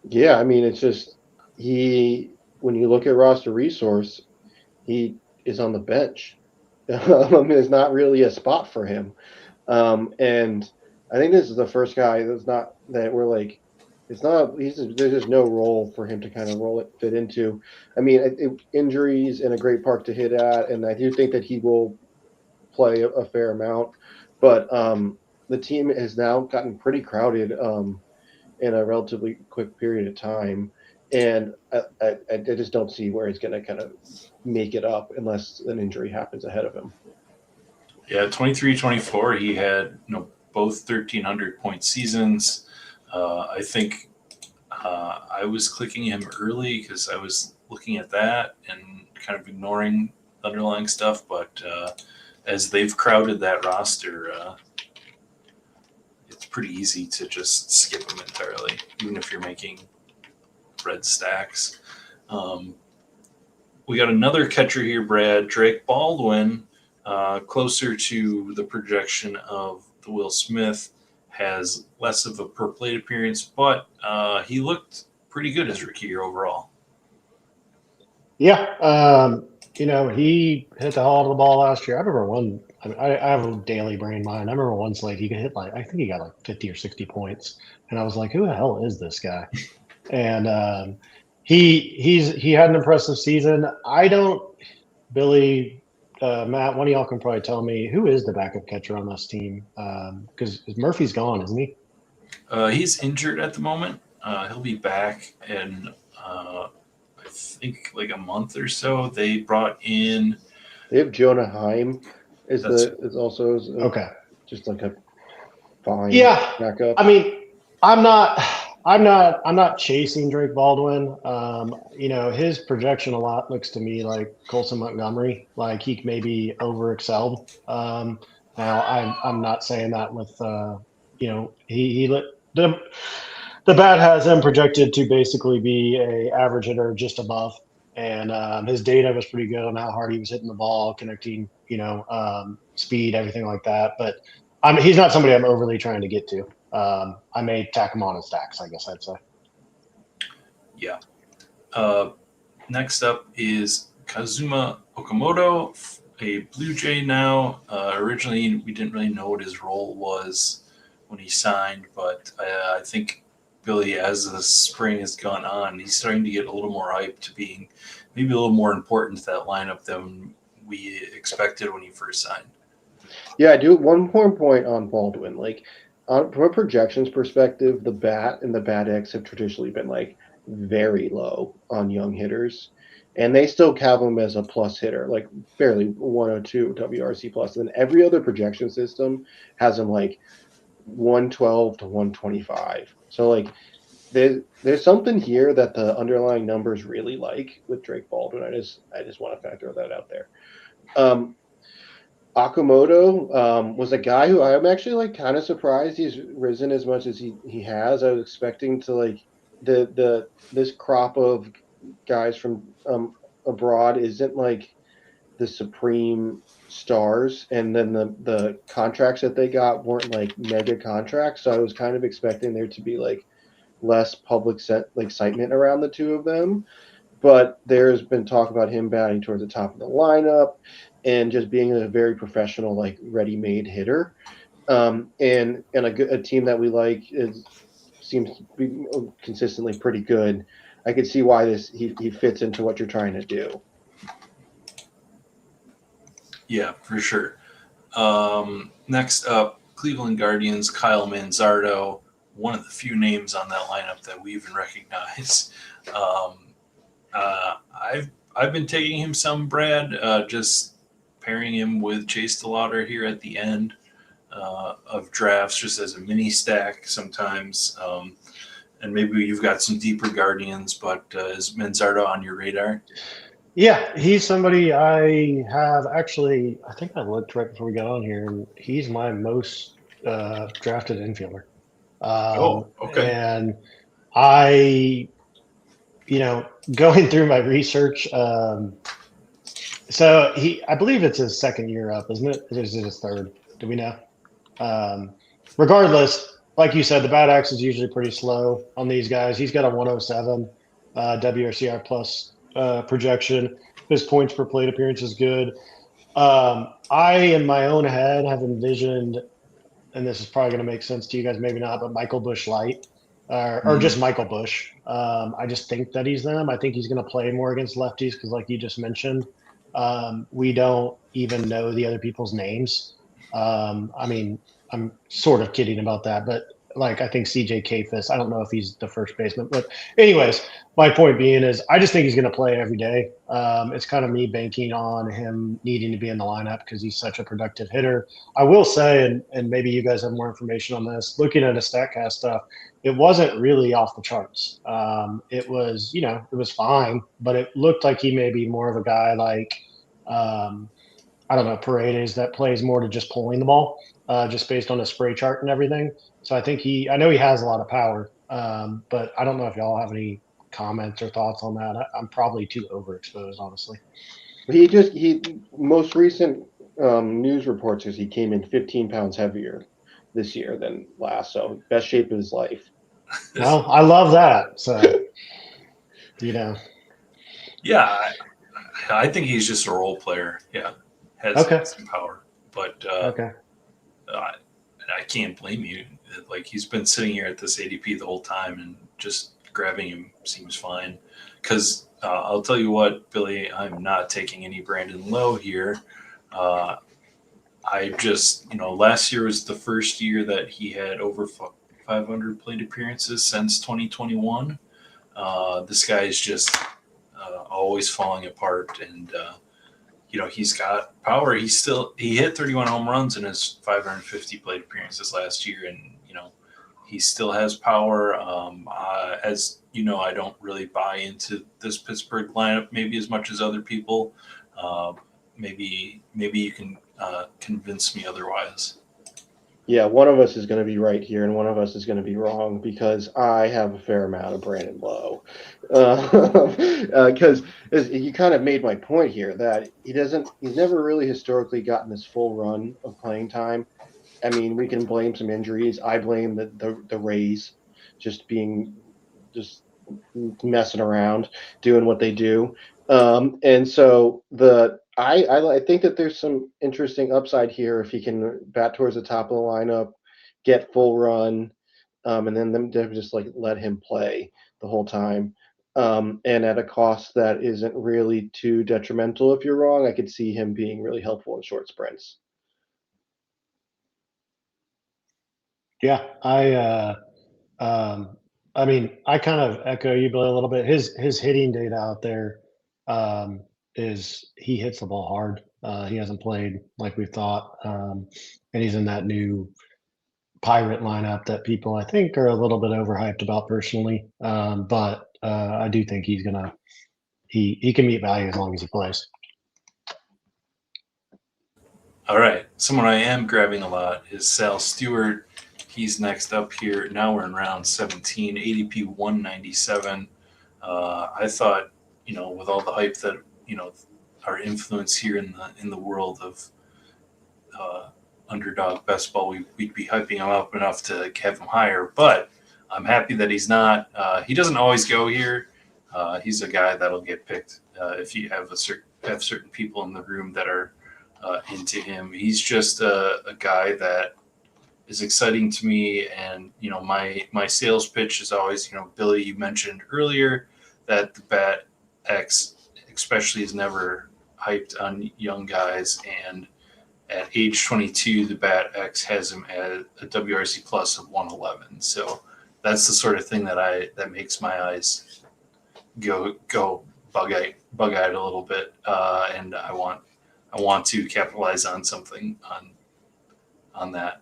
Yeah, I mean, it's just when you look at roster resource, he is on the bench. It's not really a spot for him. And I think this is the first guy there's just no role for him to kind of fit into. I mean, injuries and a great park to hit at, and I do think that he will play a fair amount, but the team has now gotten pretty crowded in a relatively quick period of time, and I just don't see where he's going to kind of make it up unless an injury happens ahead of him. Yeah, 23-24, he had both 1,300 point seasons. I think I was clicking him early because I was looking at that and kind of ignoring the underlying stuff. But as they've crowded that roster, it's pretty easy to just skip him entirely, even if you're making red stacks. We got another catcher here, Brad, Drake Baldwin. Closer to the projection of the Will Smith, has less of a per plate appearance, but he looked pretty good his rookie year overall. Yeah, he hit the hell out of the ball last year. I remember one. I have a daily brain mind. I remember one slate he could hit I think he got like 50 or 60 points, and I was like, who the hell is this guy? And he had an impressive season. Billy, Matt, one of y'all can probably tell me who is the backup catcher on this team because Murphy's gone, isn't he? He's injured at the moment. He'll be back in I think like a month or so. They brought in. They have Jonah Heim Okay. just like a fine Yeah. backup. I mean, I'm not chasing Drake Baldwin. His projection a lot looks to me like Colson Montgomery, like he maybe over excelled. Now I'm not saying that with, the, the bat has him projected to basically be a average hitter just above. And his data was pretty good on how hard he was hitting the ball, connecting, speed, everything like that. But he's not somebody I'm overly trying to get to. I may tack him on in stacks, I guess I'd say. Yeah. Next up is Kazuma Okamoto, a Blue Jay now. Originally, we didn't really know what his role was when he signed, but I think Billy, as the spring has gone on, he's starting to get a little more hype to being maybe a little more important to that lineup than we expected when he first signed. Yeah, I do. One more point on Baldwin. Like, from a projections perspective, the bat and the bat X have traditionally been like very low on young hitters, and they still have him as a plus hitter, like barely 102 WRC plus. And every other projection system has him like 112 to 125. So like, there's something here that the underlying numbers really like with Drake Baldwin. I just want to kind of throw that out there. Akamoto was a guy who I'm actually like kind of surprised he's risen as much as he has. I was expecting to like this crop of guys from abroad isn't like the supreme stars, and then the contracts that they got weren't like mega contracts. So I was kind of expecting there to be like less public excitement around the two of them. But there's been talk about him batting towards the top of the lineup and just being a very professional, like ready-made hitter. And a team that we like seems to be consistently pretty good. I could see why he fits into what you're trying to do. Yeah, for sure. Next up, Cleveland Guardians, Kyle Manzardo, one of the few names on that lineup that we even recognize. I've been taking him some, Brad, just pairing him with Chase DeLauder here at the end of drafts, just as a mini stack sometimes. And maybe you've got some deeper Guardians, but is Manzardo on your radar? Yeah, he's somebody I have actually. I think I looked right before we got on here, and he's my most drafted infielder. Okay. And I, going through my research, so I believe it's his second year up, isn't it? Or is it his third? Do we know? Regardless, like you said, the bat X is usually pretty slow on these guys. He's got a 107 WRCR plus projection. His points per plate appearance is good. I, in my own head, have envisioned, and this is probably going to make sense to you guys, maybe not, but Michael Busch light, or just Michael Busch. I just think that he's them. I think he's going to play more against lefties because, like you just mentioned, we don't even know the other people's names. I mean, I'm sort of kidding about that, but like I think CJ Kafis, I don't know if he's the first baseman, but anyways, my point being is I just think he's going to play every day. It's kind of me banking on him needing to be in the lineup because he's such a productive hitter. I will say, and maybe you guys have more information on this, looking at a StatCast stuff, it wasn't really off the charts. It was, it was fine, but it looked like he may be more of a guy like, I don't know, Paredes that plays more to just pulling the ball, just based on a spray chart and everything. So I know he has a lot of power, but I don't know if y'all have any comments or thoughts on that. I'm probably too overexposed, honestly. He most recent news reports is he came in 15 pounds heavier this year than last, so best shape of his life. Well, I love that. So, Yeah, I think he's just a role player. Yeah, has some power, but okay. I can't blame you. Like he's been sitting here at this ADP the whole time, and just grabbing him seems fine. Because I'll tell you what, Billy, I'm not taking any Brandon Lowe here. I just, last year was the first year that he had over 500 plate appearances since 2021. This guy is just always falling apart, and he's got power. He hit 31 home runs in his 550 plate appearances last year, and He still has power. As you know, I don't really buy into this Pittsburgh lineup maybe as much as other people. Maybe you can convince me otherwise. Yeah, one of us is going to be right here, and one of us is going to be wrong because I have a fair amount of Brandon Lowe. Because you kind of made my point here that he's never really historically gotten this full run of playing time. I mean, we can blame some injuries. I blame the Rays just messing around, doing what they do. And so I think that there's some interesting upside here if he can bat towards the top of the lineup, get full run, and then them to just like let him play the whole time. And at a cost that isn't really too detrimental if you're wrong, I could see him being really helpful in short sprints. Yeah, I mean, I kind of echo you, Billy, a little bit. His hitting data out there is he hits the ball hard. He hasn't played like we thought, and he's in that new Pirate lineup that people I think are a little bit overhyped about personally. But I do think he can meet value as long as he plays. All right. Someone I am grabbing a lot is Sal Stewart. He's next up here. Now we're in round 17, ADP 197. I thought, with all the hype that, our influence here in the world of underdog best ball, we'd be hyping him up enough to have him higher. But I'm happy that he's not. He doesn't always go here. He's a guy that'll get picked if you have certain people in the room that are into him. He's just a guy that is exciting to me. And, my sales pitch is always, Billy, you mentioned earlier that the Bat X especially is never hyped on young guys. And at age 22, the Bat X has him at a WRC plus of 111. So that's the sort of thing that makes my eyes go bug-eyed a little bit. And I want to capitalize on something on that.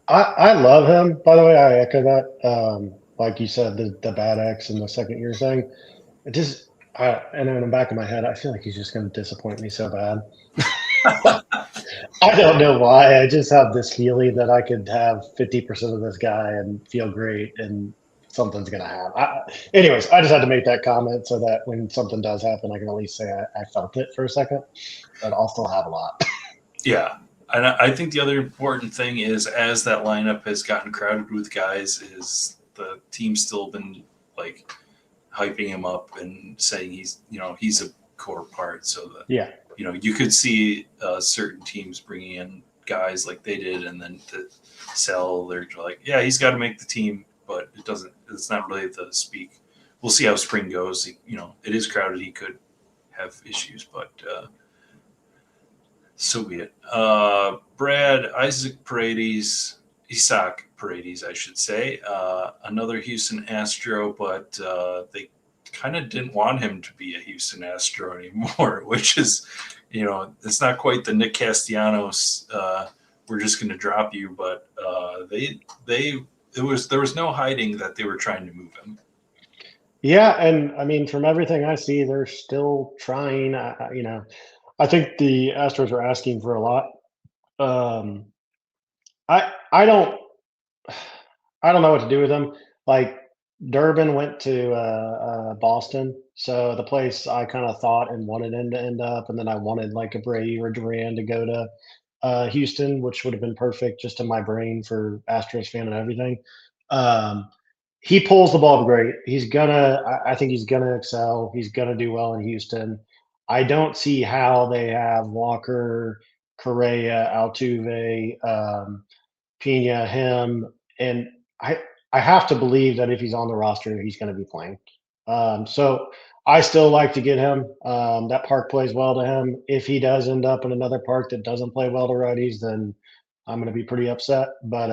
I love him. By the way, I echo that. Like you said, the Bad X and the second year thing. And in the back of my head, I feel like he's just going to disappoint me so bad. I don't know why. I just have this feeling that I could have 50% of this guy and feel great, and something's going to happen. Anyways, I just had to make that comment so that when something does happen, I can at least say I felt it for a second, but I'll still have a lot. Yeah. And I think the other important thing is, as that lineup has gotten crowded with guys, is the team's still been like hyping him up and saying he's a core part. So that, yeah, you could see certain teams bringing in guys like they did, and then to sell, they're like, yeah, he's got to make the team, but it's not really the speak. We'll see how spring goes. It is crowded. He could have issues, but so be it. Isaac Paredes, I should say, another Houston Astro, but they kind of didn't want him to be a Houston Astro anymore, which is, it's not quite the Nick Castellanos. We're just going to drop you, but there was no hiding that they were trying to move him. Yeah, and I mean, from everything I see, they're still trying. I think the Astros are asking for a lot. I don't know what to do with them. Like Durbin went to Boston, so the place I kind of thought and wanted him to end up, and then I wanted like Abreu or Duran to go to Houston, which would have been perfect just in my brain for Astros fan and everything. He pulls the ball great. I think he's gonna excel. He's gonna do well in Houston. I don't see how they have Walker, Correa, Altuve, Pena, him, and I have to believe that if he's on the roster, he's going to be playing. So I still like to get him. That park plays well to him. If he does end up in another park that doesn't play well to righties, then I'm going to be pretty upset. But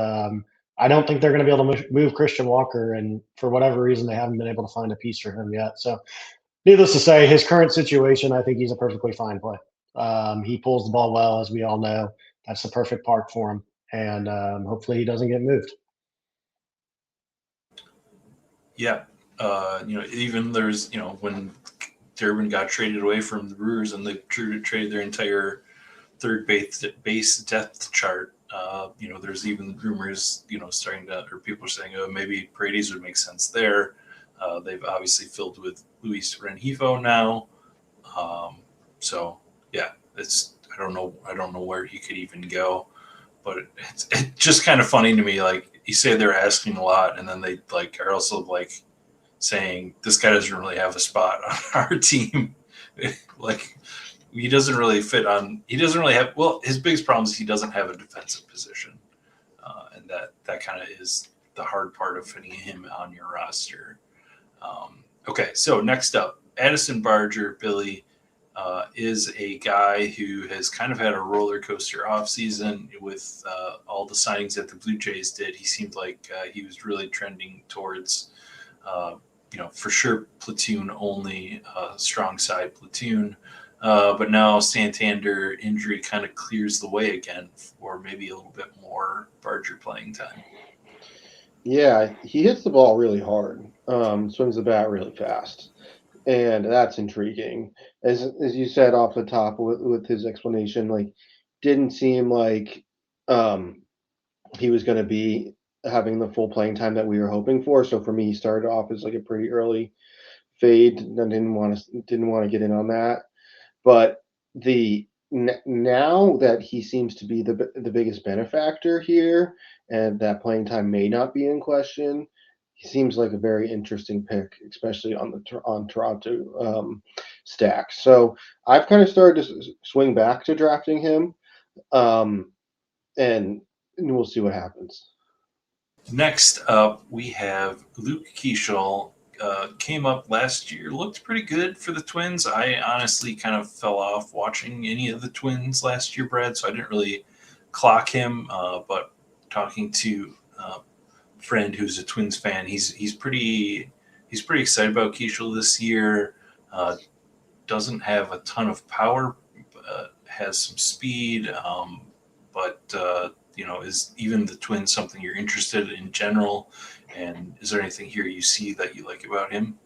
I don't think they're going to be able to move Christian Walker, and for whatever reason, they haven't been able to find a piece for him yet. So, needless to say, his current situation, I think he's a perfectly fine play. He pulls the ball well, as we all know. That's the perfect park for him, and hopefully he doesn't get moved. Yeah. Even there's, when Durbin got traded away from the Brewers and they traded their entire third base depth chart. There's even rumors, starting to, or people are saying, oh, maybe Paredes would make sense there. They've obviously filled with Luis Rengifo now. So yeah, I don't know where he could even go, but it's just kind of funny to me. Like you say, they're asking a lot, and then they are also saying this guy doesn't really have a spot on our team. He doesn't really fit on. He doesn't really have. Well, his biggest problem is he doesn't have a defensive position, and that kind of is the hard part of fitting him on your roster. Okay, so next up, Addison Barger, Billy, is a guy who has kind of had a roller coaster offseason with all the signings that the Blue Jays did. He seemed like he was really trending towards, for sure, platoon only, strong side platoon. But now Santander injury kind of clears the way again for maybe a little bit more Barger playing time. Yeah, he hits the ball really hard, swings the bat really fast, and that's intriguing. As you said off the top with his explanation, didn't seem like he was going to be having the full playing time that we were hoping for. So for me, he started off as a pretty early fade. I didn't want to get in on that, but now that he seems to be the biggest benefactor here, and that playing time may not be in question, he seems like a very interesting pick, especially on Toronto stack. So I've kind of started to swing back to drafting him, and we'll see what happens. Next up, we have Luke Keeschel. Came up last year, looked pretty good for the Twins. I honestly kind of fell off watching any of the Twins last year, Brad, so I didn't really clock him. But talking to a friend who's a Twins fan, he's pretty excited about Keeschel this year. Doesn't have a ton of power, has some speed, but is even the Twins something you're interested in general? And is there anything here you see that you like about him?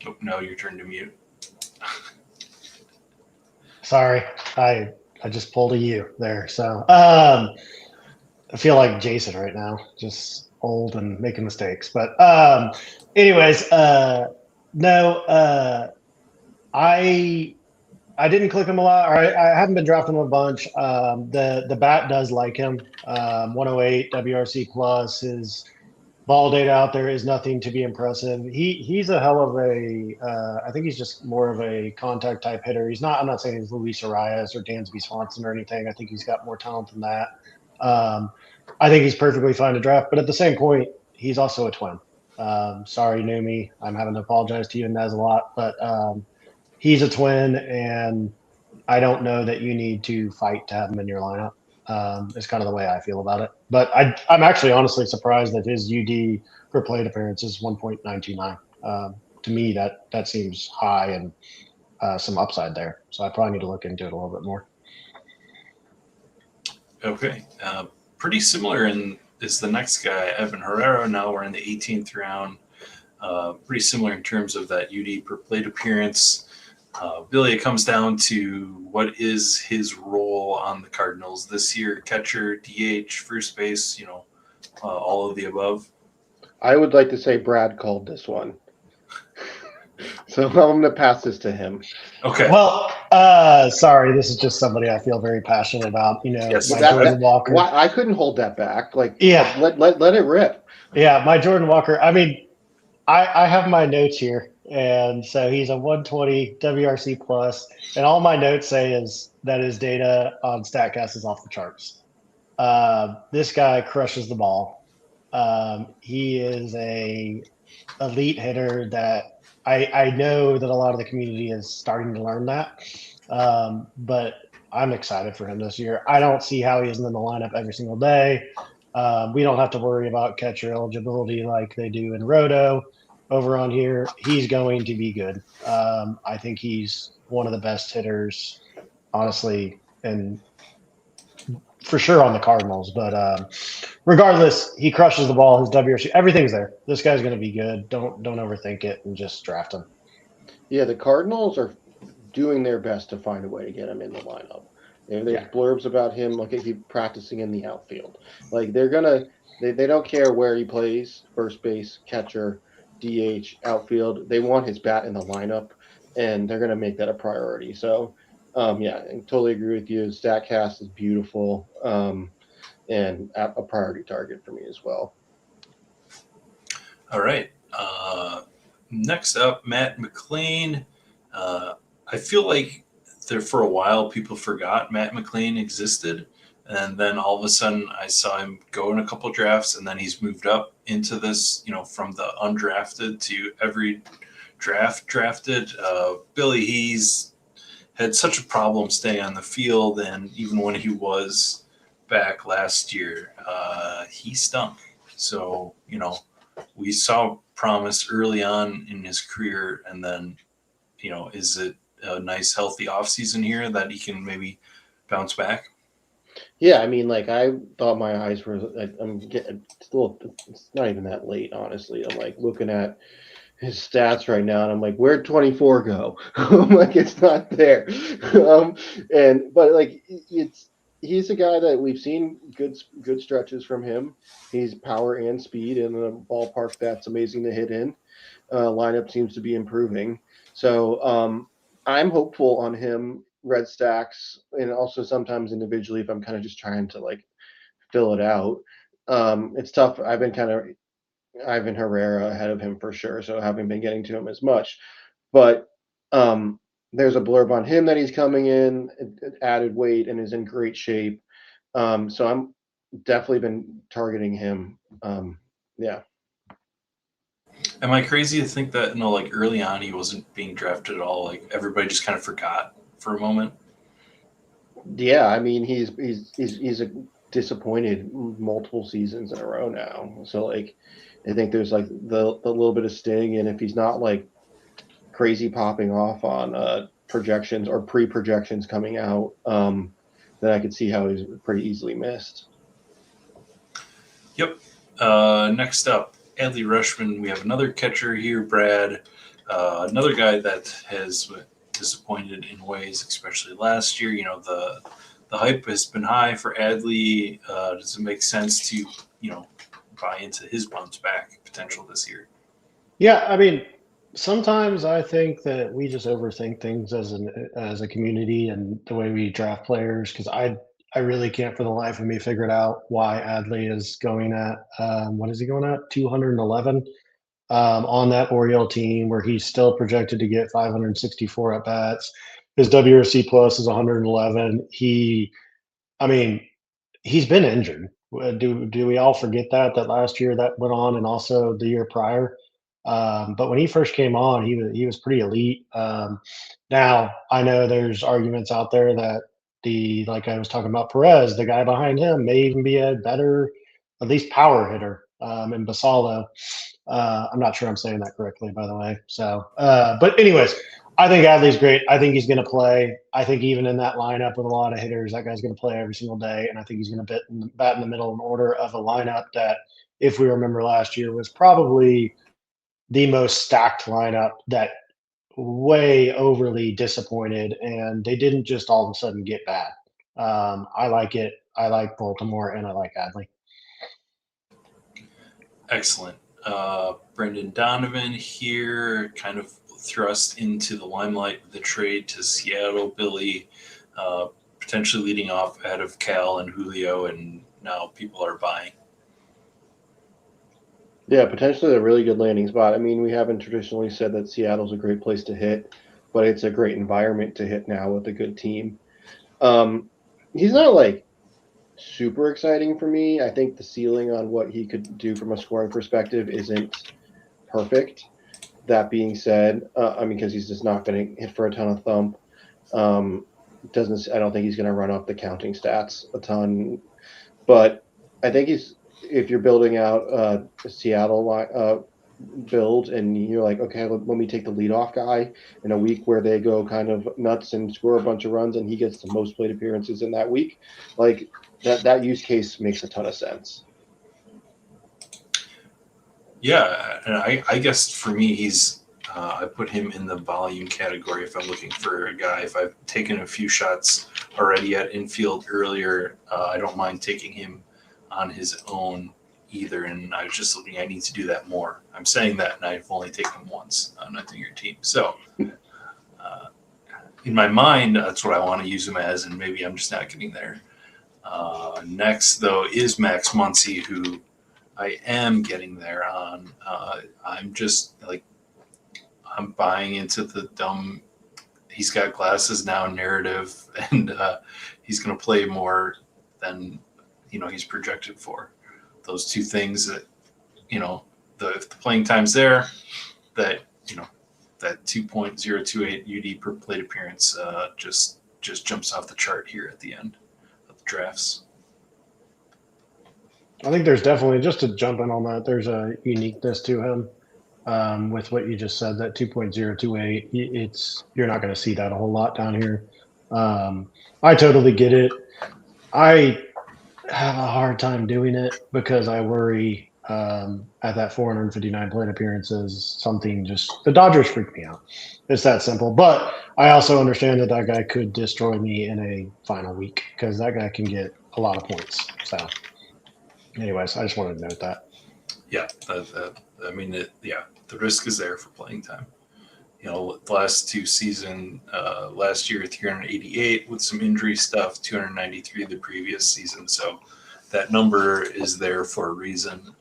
Oh, no, you're turned to mute. Sorry, I just pulled a U there. So I feel like Jason right now, just old and making mistakes. But anyways, no, I didn't click him a lot, or I haven't been drafting him a bunch. The bat does like him. 108 WRC plus. His ball data out there is nothing to be impressive. He's a hell of a. I think he's just more of a contact type hitter. He's not. I'm not saying he's Luis Arias or Dansby Swanson or anything. I think he's got more talent than that. I think he's perfectly fine to draft, but at the same point, he's also a Twin. Sorry, Numi. I'm having to apologize to you and Nez a lot, but. He's a Twin, and I don't know that you need to fight to have him in your lineup. It's kind of the way I feel about it. But I'm actually honestly surprised that his UD per plate appearance is 1.929. To me, that seems high and some upside there. So I probably need to look into it a little bit more. Okay. Pretty similar is the next guy, Evan Herrera. Now we're in the 18th round. Pretty similar in terms of that UD per plate appearance. Billy, it comes down to what is his role on the Cardinals this year: catcher, DH, first base, all of the above. I would like to say Brad called this one. So I'm going to pass this to him. Okay. Well, sorry, this is just somebody I feel very passionate about. Yes, Jordan Walker. I couldn't hold that back. Yeah, let it rip. Yeah, my Jordan Walker. I mean, I have my notes here, and so he's a 120 WRC plus, and all my notes say is that his data on Statcast is off the charts. This guy crushes the ball. He is a elite hitter that I know that a lot of the community is starting to learn that, but I'm excited for him this year. I don't see how he isn't in the lineup every single day. We don't have to worry about catcher eligibility like they do in Roto over on here. He's going to be good. I think he's one of the best hitters, honestly, and for sure on the Cardinals. But regardless, he crushes the ball. His WRC, everything's there. This guy's going to be good. Don't overthink it and just draft him. Yeah, the Cardinals are doing their best to find a way to get him in the lineup. There's blurbs about him, like if he's practicing in the outfield. Like they don't care where he plays, first base, catcher, DH, outfield. They want his bat in the lineup, and they're gonna make that a priority. So, yeah, I totally agree with you. Statcast is beautiful, and a priority target for me as well. All right. Next up, Matt McLean. I feel like there for a while people forgot Matt McLean existed, and then all of a sudden I saw him go in a couple drafts, and then he's moved up into this, from the undrafted to every draft drafted. Billy, he's had such a problem staying on the field, and even when he was back last year, he stunk. So, we saw promise early on in his career, and then, is it a nice healthy offseason here that he can maybe bounce back? Yeah, I mean, like I thought my eyes were. I'm getting still. It's not even that late, honestly. I'm like looking at his stats right now, and I'm like, where'd 24 go? I'm like, it's not there. But like, he's a guy that we've seen good stretches from him. He's power and speed in a ballpark that's amazing to hit in. Lineup seems to be improving, so I'm hopeful on him. Red stacks, and also sometimes individually if I'm kind of just trying to like fill it out. It's tough. I've been kind of Ivan Herrera ahead of him for sure, so I haven't been getting to him as much. But there's a blurb on him that he's coming in, added weight, and is in great shape. So I'm definitely been targeting him. Yeah. Am I crazy to think that, like early on he wasn't being drafted at all? Like everybody just kind of forgot for a moment? Yeah, I mean he's a disappointed multiple seasons in a row now. So like I think there's like the little bit of sting, and if he's not like crazy popping off on projections or pre-projections coming out, then I could see how he's pretty easily missed. Yep. Next up, Adley Rushman. We have another catcher here, Brad. Another guy that has disappointed in ways, especially last year. The hype has been high for Adley. Does it make sense to buy into his bounce back potential this year? Yeah, I mean, sometimes I think that we just overthink things as a community and the way we draft players. Because I really can't for the life of me figure it out why Adley is going at what is he going at 211 on that Oriole team where he's still projected to get 564 at bats. His WRC plus is 111. I mean, he's been injured. Do we all forget that last year that went on, and also the year prior? But when he first came on, he was pretty elite. Now I know there's arguments out there that like I was talking about Perez, the guy behind him may even be a better, at least power hitter in Basalo. I'm not sure I'm saying that correctly, by the way. So, but anyways, I think Adley's great. I think he's going to play. I think even in that lineup with a lot of hitters, that guy's going to play every single day. And I think he's going to bat in the middle in order of a lineup that, if we remember last year, was probably the most stacked lineup that way overly disappointed. And they didn't just all of a sudden get bad. I like it. I like Baltimore and I like Adley. Excellent. Brendan Donovan here, kind of thrust into the limelight with the trade to Seattle. Billy, potentially leading off ahead of Cal and Julio, and now people are buying. Yeah, potentially a really good landing spot. I mean, we haven't traditionally said that Seattle's a great place to hit, but it's a great environment to hit now with a good team. He's not like super exciting for me. I think the ceiling on what he could do from a scoring perspective isn't perfect. That being said, I mean, because he's just not going to hit for a ton of thump. Doesn't I don't think he's going to run up the counting stats a ton, but I think if you're building out a Seattle build, and you're like, okay, let me take the leadoff guy in a week where they go kind of nuts and score a bunch of runs, and he gets the most plate appearances in that week. Like that use case makes a ton of sense. Yeah, and I guess for me, I put him in the volume category if I'm looking for a guy. If I've taken a few shots already at Infield earlier, I don't mind taking him on his own either. And I was just looking, I need to do that more. I'm saying that, and I've only taken him once on a your team. So in my mind, that's what I want to use him as, and maybe I'm just not getting there. Next, though, is Max Muncy, who I am getting there on. I'm just like, I'm buying into the dumb, he's got glasses now narrative, and he's going to play more than, he's projected for. Those two things that, if the playing time's there, that, that 2.028 UD per plate appearance just jumps off the chart here at the end of the drafts. I think there's definitely, just to jump in on that, there's a uniqueness to him with what you just said, that 2.028. You're not going to see that a whole lot down here. I totally get it. I have a hard time doing it because I worry at that 459 plate appearances, the Dodgers freak me out. It's that simple. But I also understand that guy could destroy me in a final week because that guy can get a lot of points. So anyways, I just wanted to note that. Yeah, the risk is there for playing time. The last two season, last year 388 with some injury stuff, 293 the previous season. So that number is there for a reason,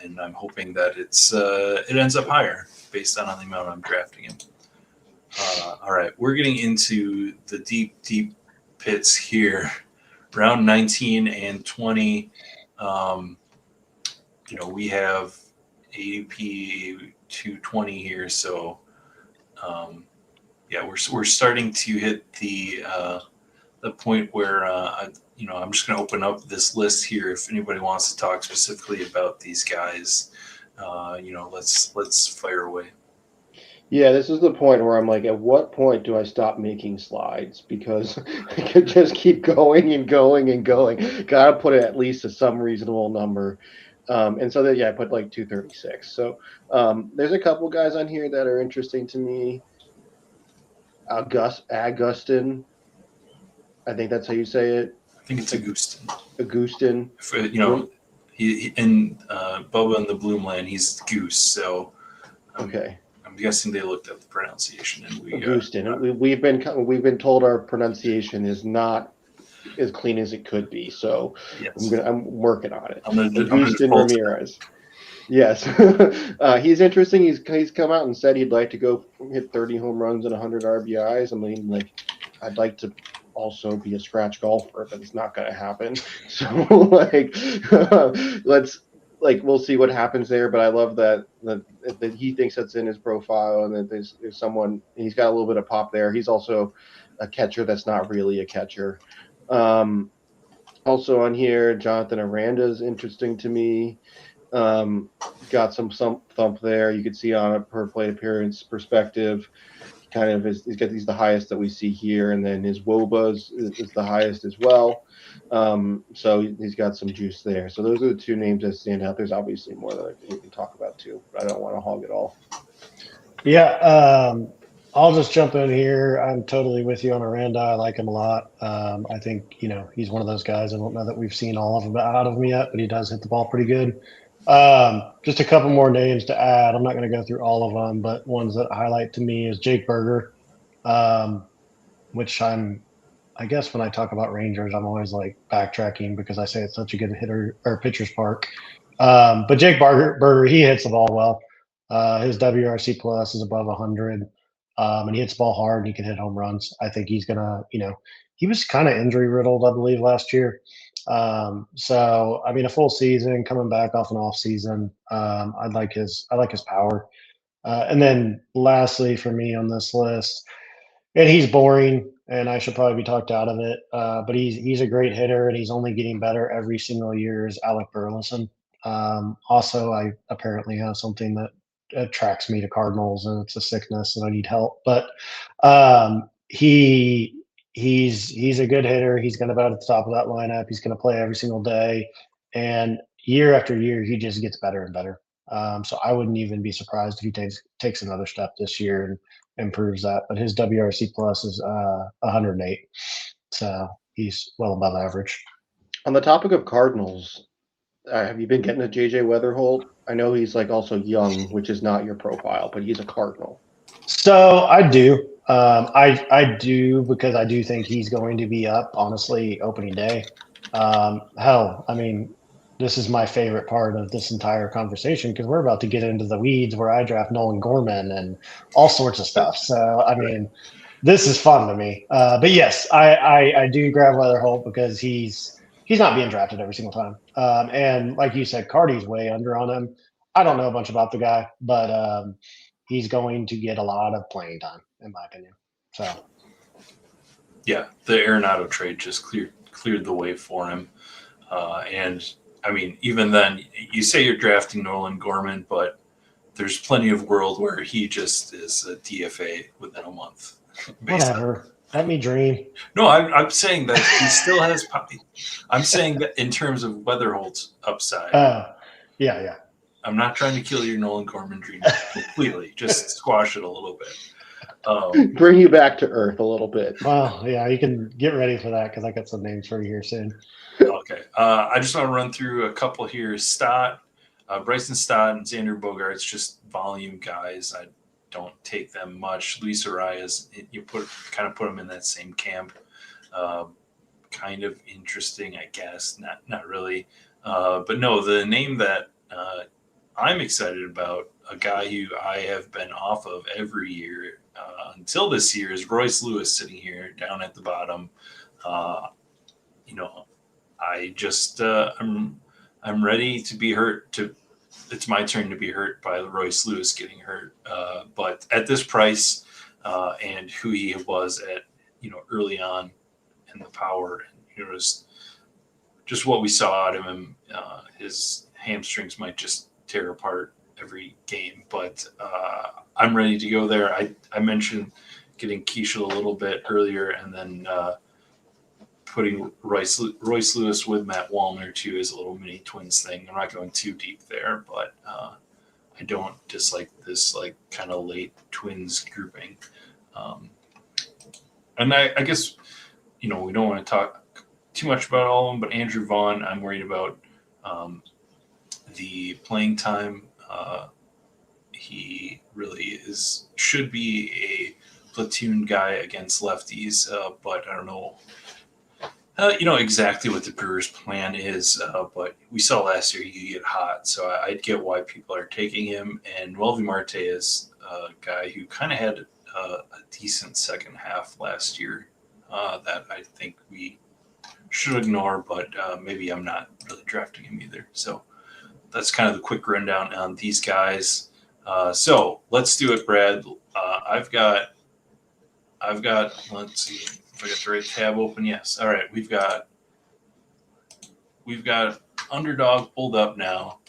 and I'm hoping that it ends up higher based on the amount I'm drafting him. All right, we're getting into the deep pits here, round 19 and 20. We have ADP 220 here, so we're starting to hit the point where I'm just going to open up this list here. If anybody wants to talk specifically about these guys, let's fire away. Yeah, this is the point where I'm like, at what point do I stop making slides? Because I could just keep going and going and going. Gotta put it at least to some reasonable number. And so I put like 236. So there's a couple guys on here that are interesting to me. Augustin, I think that's how you say it. I think it's Augustin. Augustin. He in Bubba and the Bloomland, he's Goose. So okay. I'm guessing they looked at the pronunciation, and Augustin. We've been told our pronunciation is not as clean as it could be. So yes. I'm working on it. Augustin Ramirez. Yes, he's interesting. He's come out and said he'd like to go hit 30 home runs and 100 RBIs. I mean, like, I'd like to also be a scratch golfer, but it's not going to happen. So, we'll see what happens there. But I love that he thinks that's in his profile, and that there's someone. He's got a little bit of pop there. He's also a catcher that's not really a catcher. Also on here, Jonathan Aranda is interesting to me. Got some thump there. You could see on a per plate appearance perspective, kind of he's the highest that we see here, and then his WOBA is the highest as well. So he's got some juice there. So those are the two names that stand out. There's obviously more that we can talk about too, but I don't want to hog it all. Yeah, I'll just jump in here. I'm totally with you on Aranda. I like him a lot. I think he's one of those guys. I don't know that we've seen all of him out of him yet, but he does hit the ball pretty good. Just a couple more names to add. I'm not going to go through all of them, but ones that highlight to me is Jake Berger, which I guess when I talk about Rangers, I'm always like backtracking because I say it's such a good hitter or pitcher's park. But Jake Berger, he hits the ball well. His WRC plus is above 100, and he hits the ball hard. And he can hit home runs. I think he's gonna, he was kind of injury riddled, I believe, last year. So I mean, a full season coming back off an off season. I like his power. And then lastly for me on this list, and he's boring and I should probably be talked out of it. But he's a great hitter and he's only getting better every single year is Alec Burleson. Also, I apparently have something that attracts me to Cardinals, and it's a sickness, and I need help. But he's a good hitter. He's going to bat at the top of that lineup. He's going to play every single day, and year after year, he just gets better and better. So I wouldn't even be surprised if he takes another step this year and improves that. But his WRC plus is 108, so he's well above average. On the topic of Cardinals, have you been getting to JJ Weatherholt? I know he's like also young, which is not your profile, but he's a Cardinal. So I do. I do because I do think he's going to be up, honestly, opening day. Hell, I mean, this is my favorite part of this entire conversation because we're about to get into the weeds where I draft Nolan Gorman and all sorts of stuff. So, I mean, this is fun to me. But yes, I do grab Weatherholt because he's not being drafted every single time. And like you said, Cardi's way under on him. I don't know a bunch about the guy, but he's going to get a lot of playing time, in my opinion. So, yeah, the Arenado trade just cleared the way for him. And I mean, even then, you say you're drafting Nolan Gorman, but there's plenty of world where he just is a DFA within a month. Whatever. Let me dream. No, I'm saying that he still has. I'm saying that in terms of Weatherholt's upside. Yeah. I'm not trying to kill your Nolan Gorman dream completely. Just squash it a little bit. Bring you back to earth a little bit. Well, yeah, you can get ready for that because I got some names for you here soon. Okay. I just want to run through a couple here. Bryson Stott and Xander Bogaerts, just volume guys. I don't take them much. Luis Arias, you kind of put them in that same camp. Kind of interesting, I guess. Not really. But no, the name that I'm excited about, a guy who I have been off of every year until this year, is Royce Lewis, sitting here down at the bottom. I just I'm ready to be hurt. It's my turn to be hurt by Royce Lewis getting hurt. But at this price and who he was at, early on in the power, and it was just what we saw out of him. His hamstrings might just tear apart every game, but I'm ready to go there. I mentioned getting Keisha a little bit earlier, and then putting Royce Lewis with Matt Wallner too is a little mini Twins thing. I'm not going too deep there, but I don't dislike this kind of late Twins grouping. And I guess we don't want to talk too much about all of them, but Andrew Vaughn, I'm worried about the playing time. He really should be a platoon guy against lefties, but I don't know. Exactly what the Brewers' plan is, but we saw last year he could get hot, so I get why people are taking him. And Welby Marte is a guy who kind of had a decent second half last year that I think we should ignore, but maybe I'm not really drafting him either. So that's kind of the quick rundown on these guys. So let's do it, Brad. I've got. Let's see if I got the right tab open. Yes. All right. We've got Underdog pulled up now.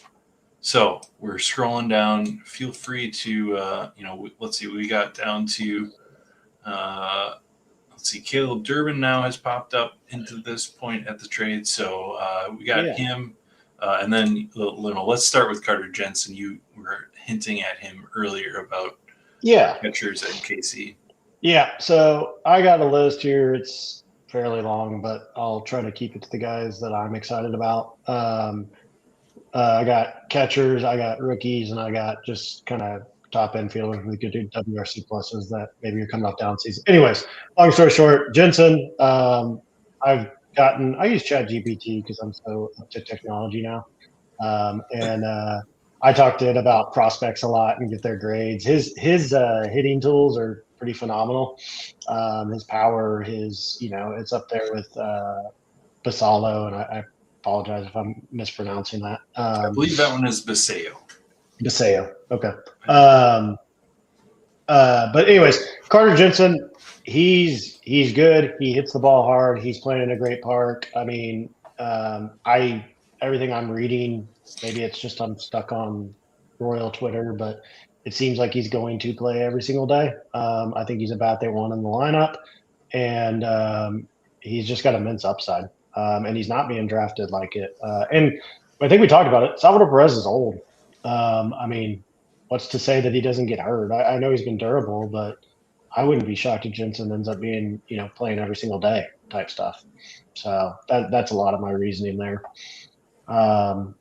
So we're scrolling down. Feel free to let's see. We got down to let's see. Caleb Durbin now has popped up into this point at the trade. So we got him, and then let's start with Carter Jensen. You were hinting at him earlier about catchers at KC. Yeah, so I got a list here. It's fairly long, but I'll try to keep it to the guys that I'm excited about. I got catchers, I got rookies, and I got just kind of top infielders. We could do WRC pluses that maybe you're coming off down season. Anyways, long story short, Jensen, I use ChatGPT because I'm so up to technology now. And I talk to it about prospects a lot and get their grades. His hitting tools are pretty phenomenal. His power, it's up there with Basalo, and I apologize if I'm mispronouncing that. I believe that one is Baseo. Baseo, okay. But anyways, Carter Jensen, he's good. He hits the ball hard. He's playing in a great park. I mean, everything I'm reading maybe it's just I'm stuck on Royal Twitter, but it seems like he's going to play every single day. I think he's a bat they want in the lineup, and he's just got immense upside. And he's not being drafted like it. And I think we talked about it. Salvador Perez is old. I mean, what's to say that he doesn't get hurt? I know he's been durable, but I wouldn't be shocked if Jensen ends up being, playing every single day type stuff. So that's a lot of my reasoning there. I'm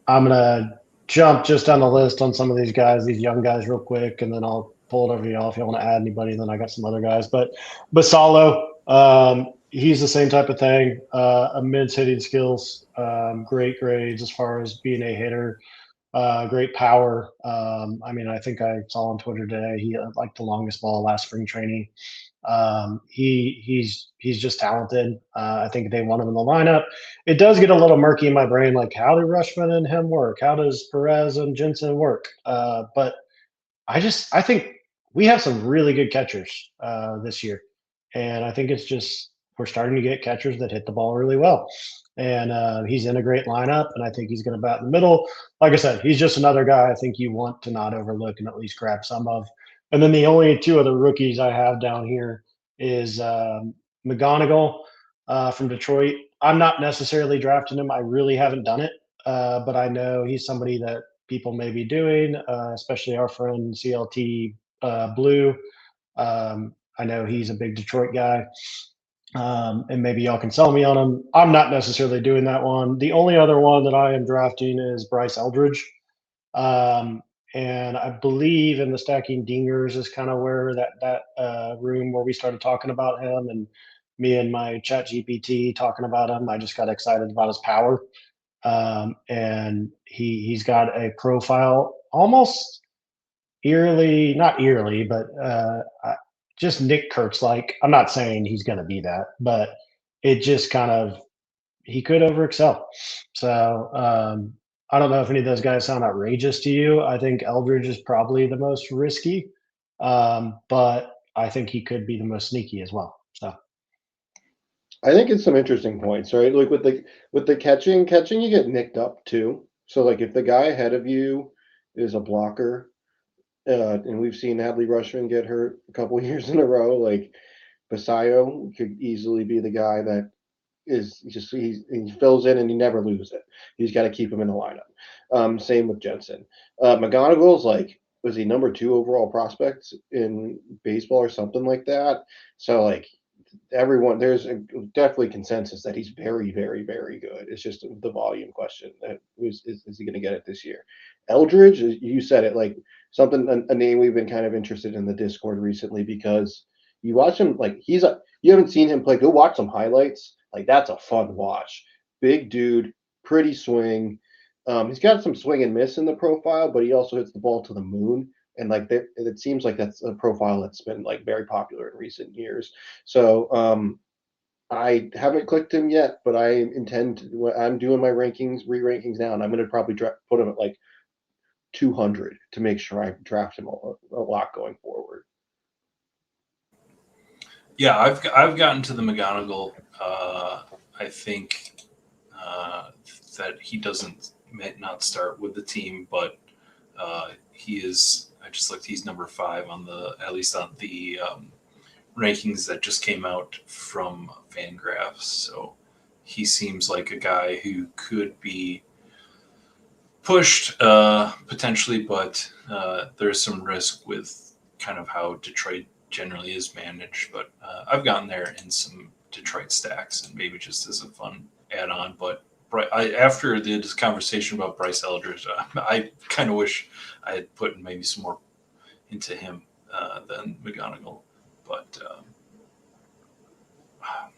gonna jump just on the list on some of these guys, these young guys, real quick, and then I'll pull it over to y'all if you want to add anybody. Then I got some other guys, but Basalo, he's the same type of thing. Immense hitting skills, great grades as far as being a hitter. Great power. I mean, I think I saw on Twitter today he had like the longest ball last spring training. He's just talented. I think they want him in the lineup. It does get a little murky in my brain, like how do Rushman and him work? How does Perez and Jensen work? But I think we have some really good catchers this year, and I think it's just we're starting to get catchers that hit the ball really well. And he's in a great lineup, and I think he's going to bat in the middle. Like I said, he's just another guy I think you want to not overlook and at least grab some of. And then the only two other rookies I have down here is McGonigal from Detroit. I'm not necessarily drafting him. I really haven't done it, but I know he's somebody that people may be doing, especially our friend CLT Blue. I know he's a big Detroit guy, and maybe y'all can sell me on him. I'm not necessarily doing that one. The only other one that I am drafting is Bryce Eldridge. And I believe in the Stacking Dingers is kind of where that room where we started talking about him, and me and my chat GPT talking about him. I just got excited about his power. And he's got a profile almost eerily, not eerily, but just Nick Kurtz like. I'm not saying he's going to be that, but it just kind of he could overexcel. So I don't know if any of those guys sound outrageous to you. I think Eldridge is probably the most risky, but I think he could be the most sneaky as well. So I think it's some interesting points, right? Like with the catching you get nicked up too. So like if the guy ahead of you is a blocker, and we've seen Adley Rushman get hurt a couple years in a row, like Basayo could easily be the guy that is just he fills in and you never lose it. You just got to keep him in the lineup. Same with Jensen. McGonigal's like was he number 2 overall prospect in baseball or something like that. So like everyone there's definitely consensus that he's very very very good. It's just the volume question. Is he going to get it this year? Eldridge, you said it, like something a name we've been kind of interested in the Discord recently because you watch him like you haven't seen him play. Go watch some highlights. Like that's a fun watch. Big dude, pretty swing. He's got some swing and miss in the profile, but he also hits the ball to the moon. And like it seems like that's a profile that's been like very popular in recent years. So I haven't clicked him yet, but I intend to, I'm doing my re-rankings now, and I'm going to probably put him at like 200 to make sure I draft him a lot going forward. Yeah, I've gotten to the McGonigal. I think that he may not start with the team, but he is. I just looked. He's number 5 on at least on the rankings that just came out from Fangraphs. So he seems like a guy who could be pushed potentially, but there's some risk with kind of how Detroit generally is managed. But I've gotten there in some Detroit stacks and maybe just as a fun add-on. But after this conversation about Bryce Eldridge, I kind of wish I had put maybe some more into him than McGonigal. But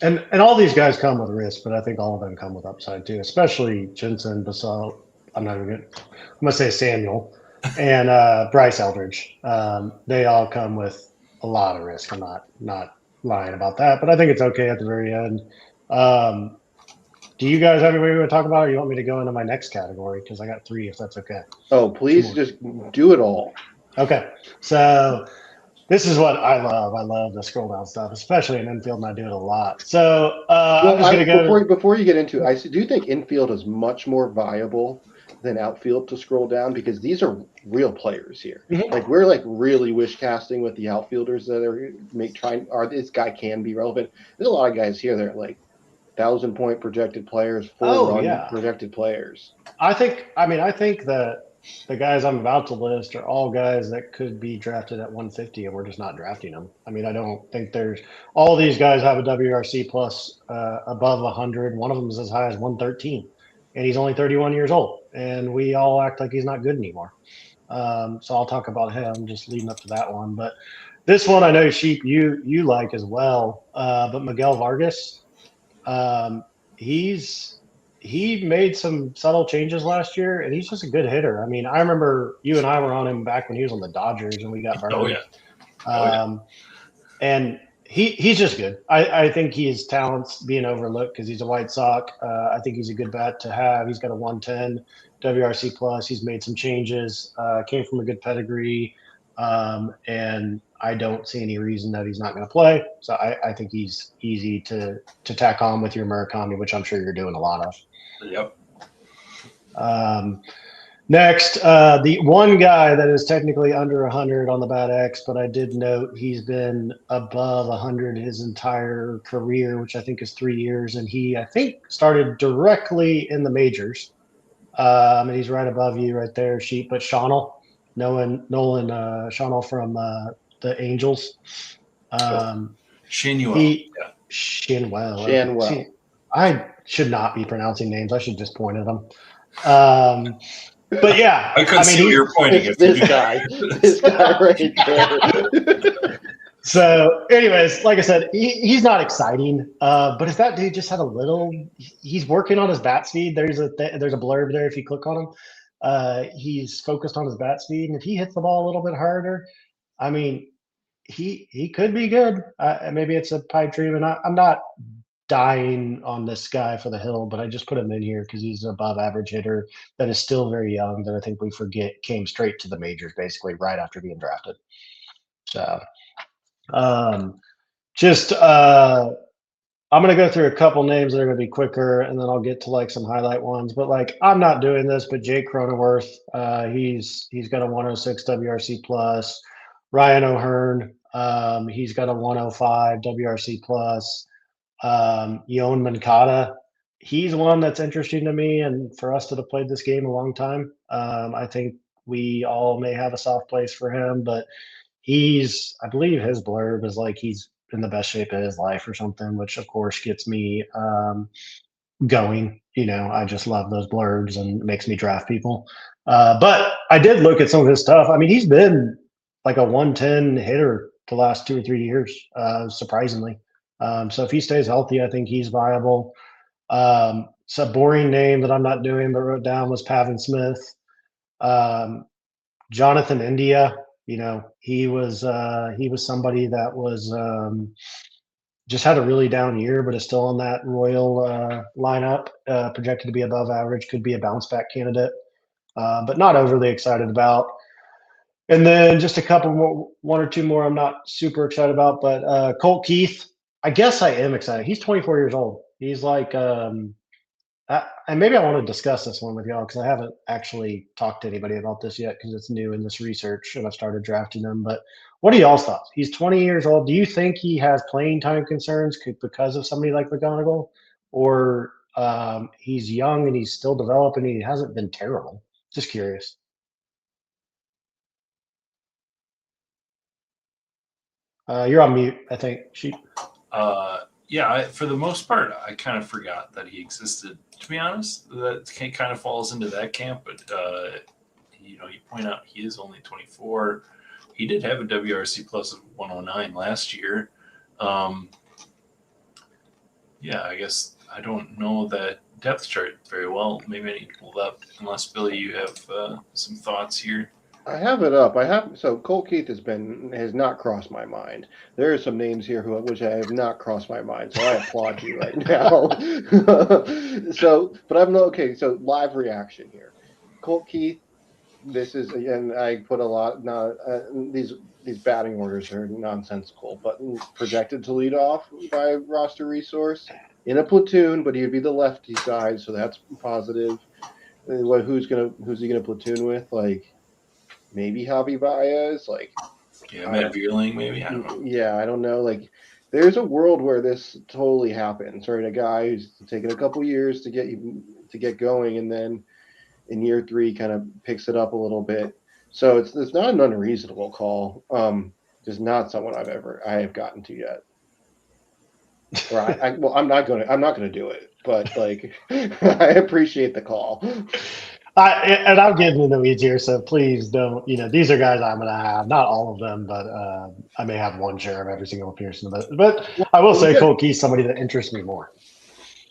and all these guys come with risk, but I think all of them come with upside too, especially Jensen, Basal. I'm gonna say Samuel and Bryce Eldridge. They all come with a lot of risk. I'm not lying about that, but I think it's okay at the very end. Do you guys have anybody to talk about, or you want me to go into my next category? Because I got 3, if that's okay. Oh, please just do it all. Okay. So this is what I love. I love the scroll down stuff, especially in Infield, and I do it a lot. So I'm just going to go. Before you get into it, I do think Infield is much more viable than outfield to scroll down because these are real players here. Mhm. Like we're like really wish casting with the outfielders that are this guy can be relevant. There's a lot of guys here that are like 1,000-point projected players, full run yeah. projected players. I think that the guys I'm about to list are all guys that could be drafted at 150, and we're just not drafting them. I mean, I don't think there's all these guys have a WRC plus above 100. One of them is as high as 113, and he's only 31 years old, and we all act like he's not good anymore. So I'll talk about him just leading up to that one. But this one I know, Sheep, you like as well. But Miguel Vargas, um, he made some subtle changes last year, and he's just a good hitter. I mean, I remember you and I were on him back when he was on the Dodgers, and we got burned. Oh yeah. And he's just good. I think his talent's being overlooked because he's a White Sox. I think he's a good bat to have. He's got a 110 WRC plus. He's made some changes. Came from a good pedigree, and I don't see any reason that he's not going to play. So I think he's easy to tack on with your Murakami, which I'm sure you're doing a lot of. Yep. Next, the one guy that is technically under 100 on the Bat X, but I did note he's been above 100 his entire career, which I think is 3 years, and he, I think, started directly in the majors. And he's right above you right there, Sheep. But Nolan Shawnell from the Angels. Shinwell. Yeah. Shinwell. See, I should not be pronouncing names. I should just point at them. But yeah, I couldn't see where you're pointing. This guy right there. So, anyways, like I said, he's not exciting. But if that dude just had a little, he's working on his bat speed. There's a blurb there if you click on him. He's focused on his bat speed, and if he hits the ball a little bit harder, I mean, he could be good. Maybe it's a pipe dream, and I'm not dying on this guy for the hill, but I just put him in here because he's an above average hitter that is still very young, that I think we forget came straight to the majors basically right after being drafted. So I'm going to go through a couple names that are going to be quicker, and then I'll get to like some highlight ones. But like, I'm not doing this, but Jake Cronenworth, he's got a 106 WRC plus. Ryan O'Hearn, he's got a 105 WRC plus. Yoan Moncada, he's one that's interesting to me, and for us that have played this game a long time, I think we all may have a soft place for him, but I believe his blurb is like he's in the best shape of his life or something, which of course gets me going. I just love those blurbs and it makes me draft people. But I did look at some of his stuff. I mean, he's been like a 110 hitter the last 2 or 3 years, surprisingly. So if he stays healthy, I think he's viable. It's a boring name that I'm not doing, but wrote down was Pavin Smith. Jonathan India, he was somebody that was just had a really down year, but is still on that Royal lineup, projected to be above average, could be a bounce back candidate, but not overly excited about. And then just a couple more, 1 or 2 more I'm not super excited about, but Colt Keith, I guess I am excited. He's 24 years old. He's like, and maybe I want to discuss this one with y'all because I haven't actually talked to anybody about this yet because it's new in this research and I've started drafting them. But what are y'all's thoughts? He's 20 years old. Do you think he has playing time concerns because of somebody like McGonigal? Or he's young and he's still developing and he hasn't been terrible? Just curious. You're on mute, I think. Sheep. Yeah, for the most part, I kind of forgot that he existed. To be honest, that kind of falls into that camp. But you point out he is only 24. He did have a WRC plus of 109 last year. Yeah, I guess I don't know that depth chart very well. Maybe I need to pull it up. Unless Billy, you have some thoughts here. I have it up. So Colt Keith has not crossed my mind. There are some names here which I have not crossed my mind. So I applaud you right now. But I'm not okay. So live reaction here. Colt Keith. This is, again, I put a lot. Now these batting orders are nonsensical, but projected to lead off by roster resource in a platoon, but he'd be the lefty side, so that's positive. Who's he gonna platoon with? Like maybe Javi Baez. Like Yeah, Matt Vierling, maybe. I don't know. yeah, I don't know. Like there's a world where this totally happens, right? A guy who's taken a couple years to get going, and then in year 3 kind of picks it up a little bit. So it's not an unreasonable call. Just not someone I have gotten to yet. Or I'm not gonna do it, but like I appreciate the call. And I'm getting in the weeds here, so please don't. These are guys I'm going to have, not all of them, but I may have one share of every single person. But I will say, Cole Key's somebody that interests me more.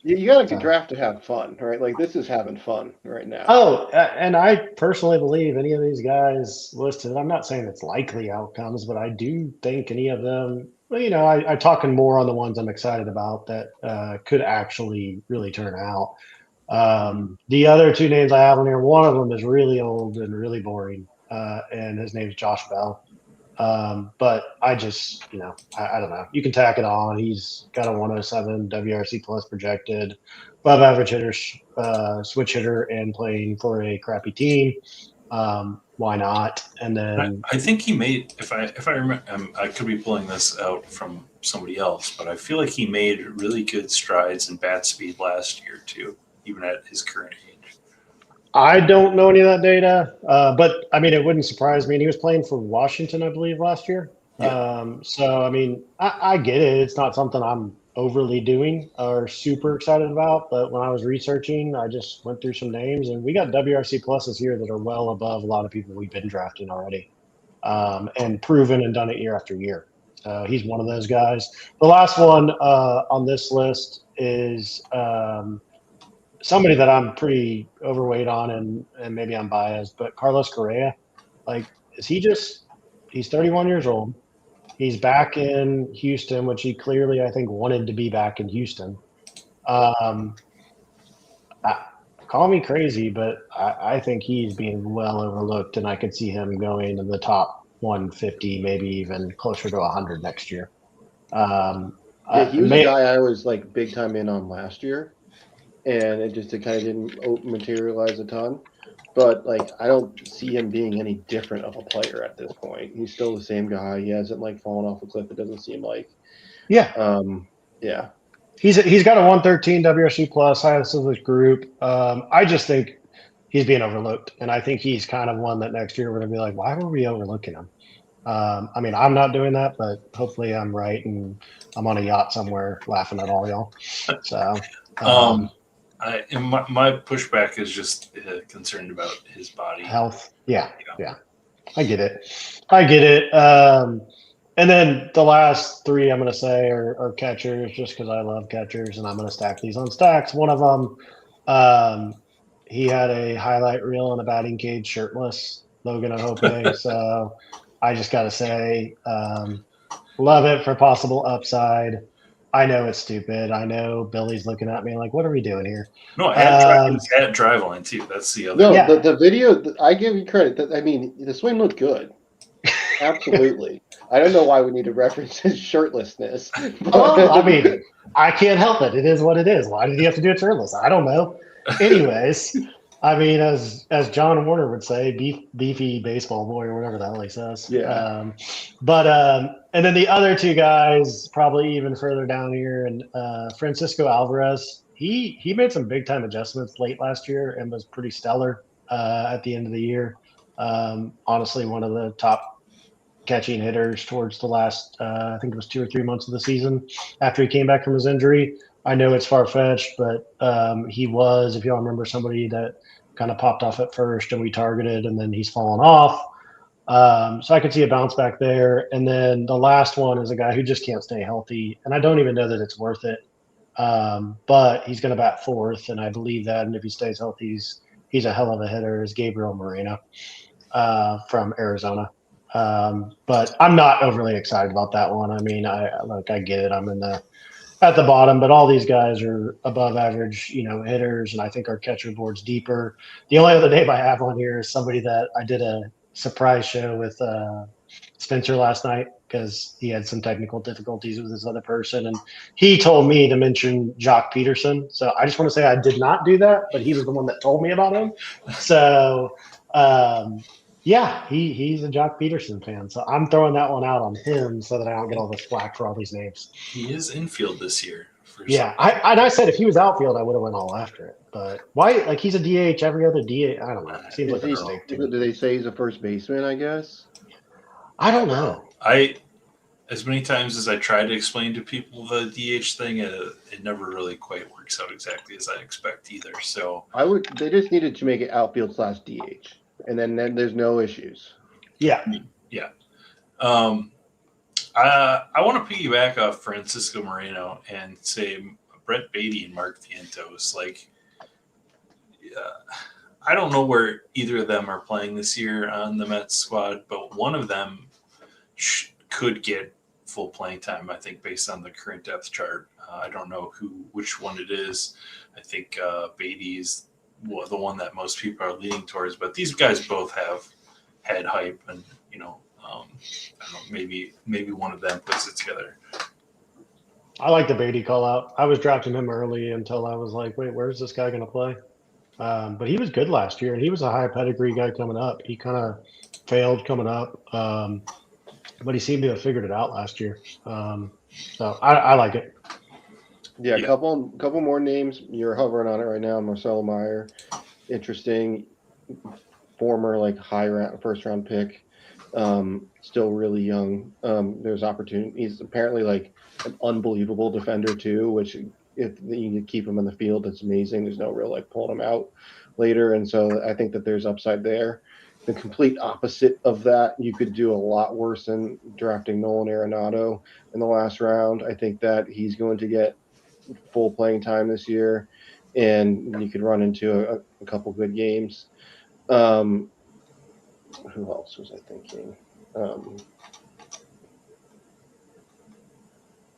You got to draft to have fun, right? Like this is having fun right now. Oh, and I personally believe any of these guys listed. I'm not saying it's likely outcomes, but I do think any of them. Well, I'm talking more on the ones I'm excited about that could actually really turn out. The other 2 names I have on here, one of them is really old and really boring, and his name's Josh Bell. But I just, I don't know. You can tack it on. He's got a 107 WRC plus projected, above average hitter, switch hitter, and playing for a crappy team. Why not? And then I think he made, if I remember, I could be pulling this out from somebody else, but I feel like he made really good strides in bat speed last year too, even at his current age. I don't know any of that data, but I mean, it wouldn't surprise me. And he was playing for Washington, I believe, last year. Yeah. So I mean, I get it. It's not something I'm overly doing or super excited about. But when I was researching, I just went through some names, and we got WRC pluses here that are well above a lot of people we've been drafting already, and proven and done it year after year. So he's one of those guys. The last one on this list is somebody that I'm pretty overweight on, and maybe I'm biased, but Carlos Correa, like, he's 31 years old. He's back in Houston, which he clearly, I think, wanted to be back in Houston. Um, Call me crazy, but I think he's being well overlooked, and I could see him going in the top 150, maybe even closer to 100 next year. Yeah, he was a guy I was like big time in on last year, and it kind of didn't materialize a ton. But like, I don't see him being any different of a player at this point. He's still the same guy. He hasn't like fallen off a cliff. It doesn't seem like. Yeah. Yeah. He's got a 113 WRC plus, highest of his group. I just think he's being overlooked, and I think he's kind of one that next year we're gonna be like, why were we overlooking him? I mean, I'm not doing that, but hopefully I'm right, and I'm on a yacht somewhere laughing at all y'all. So, my pushback is just concerned about his body health. Yeah. I get it. And then the last 3 I'm going to say are catchers, just because I love catchers, and I'm going to stack these on stacks. One of them, he had a highlight reel in a batting cage shirtless, Logan Ahope. So I just got to say, love it for possible upside. I know it's stupid. I know Billy's looking at me like, what are we doing here? No, at drive line too. That's the other. No, yeah. the video, I give you credit. I mean, the swing looked good. Absolutely. I don't know why we need to reference his shirtlessness. Well, I mean, I can't help it. It is what it is. Why did he have to do it shirtless? I don't know. Anyways, I mean, as John Warner would say, beefy baseball boy or whatever the hell he says. Yeah. And then the other 2 guys, probably even further down here, and Francisco Alvarez, he made some big time adjustments late last year and was pretty stellar at the end of the year. Honestly, one of the top catching hitters towards the last, I think it was 2 or 3 months of the season after he came back from his injury. I know it's far fetched, but he was, if y'all remember, somebody that kind of popped off at first and we targeted, and then he's fallen off. So I could see a bounce back there. And then the last one is a guy who just can't stay healthy, and I don't even know that it's worth it. But he's going to bat 4th, and I believe that. And if he stays healthy, he's a hell of a hitter. Is Gabriel Moreno from Arizona. But I'm not overly excited about that one. I mean, I get it. I'm at the bottom, but all these guys are above average, hitters, and I think our catcher board's deeper. The only other name I have on here is somebody that I did a surprise show with Spencer last night. because he had some technical difficulties with this other person. And he told me to mention Jock Peterson. So I just want to say I did not do that, but he was the one that told me about him. So, yeah, he's a Jock Peterson fan. So I'm throwing that one out on him so that I don't get all this flack for all these names. He is infield this year. Yeah, I said if he was outfield, I would have went all after it. But why? Like he's a DH, every other DH. I don't know. Seems like a mistake to me. Do they say he's a first baseman? I guess. I don't know. As many times as I try to explain to people the DH thing, it never really quite works out exactly as I expect either. So They just needed to make it outfield / DH, and then there's no issues. Yeah. Yeah. I want to piggyback off Francisco Moreno and say Brett Beatty and Mark Vientos. Like, I don't know where either of them are playing this year on the Mets squad, but one of them could get full playing time, I think, based on the current depth chart. I don't know which one it is. I think Beatty is the one that most people are leaning towards, but these guys both have had hype, and I don't know, maybe one of them puts it together. I like the Beatty call out. I was drafting him early until I was like, wait, where's this guy going to play? But he was good last year, and he was a high pedigree guy coming up. He kind of failed coming up, but he seemed to have figured it out last year. So I like it. Yeah, a couple more names. You're hovering on it right now. Marcelo Meyer, interesting, former like first round pick, still really young. There's opportunity. He's apparently like an unbelievable defender too, which if you keep him in the field, that's amazing. There's no real like pulling him out later, and so I think that there's upside there. The complete opposite of that, you could do a lot worse than drafting Nolan Arenado in the last round. I think that he's going to get full playing time this year, and you could run into a couple good games. Who else was I thinking?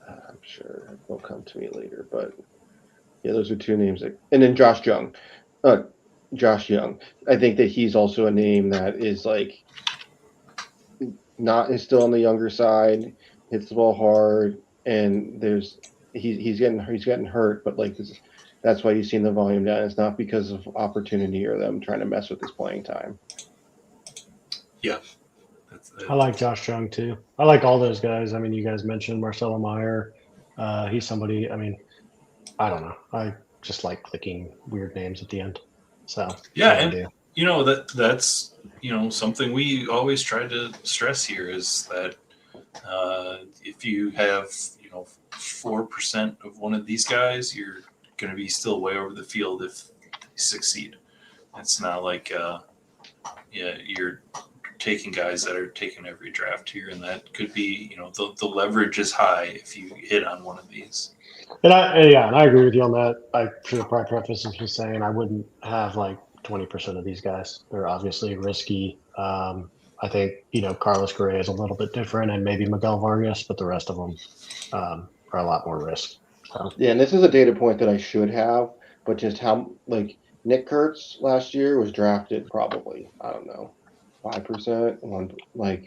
I'm sure it will come to me later, but yeah, those are two names. And then Josh Young. I think that he's also a name that is like is still on the younger side, hits the ball hard, and he's getting hurt, but like that's why you've seen the volume down. It's not because of opportunity or them trying to mess with his playing time. Yeah. I like Josh Young too. I like all those guys. I mean, you guys mentioned Marcelo Meyer. He's somebody, I mean, I don't know. I just like clicking weird names at the end. So yeah, and that's something we always try to stress here is that if you have 4% of one of these guys, you're going to be still way over the field if they succeed. It's not like you're taking guys that are taking every draft here, and that could be the leverage is high if you hit on one of these. And I agree with you on that. I should probably preface this with saying I wouldn't have like 20% of these guys. They're obviously risky. I think Carlos Correa is a little bit different, and maybe Miguel Vargas, but the rest of them are a lot more risk. So. Yeah, and this is a data point that I should have, but just how like Nick Kurtz last year was drafted probably 5%.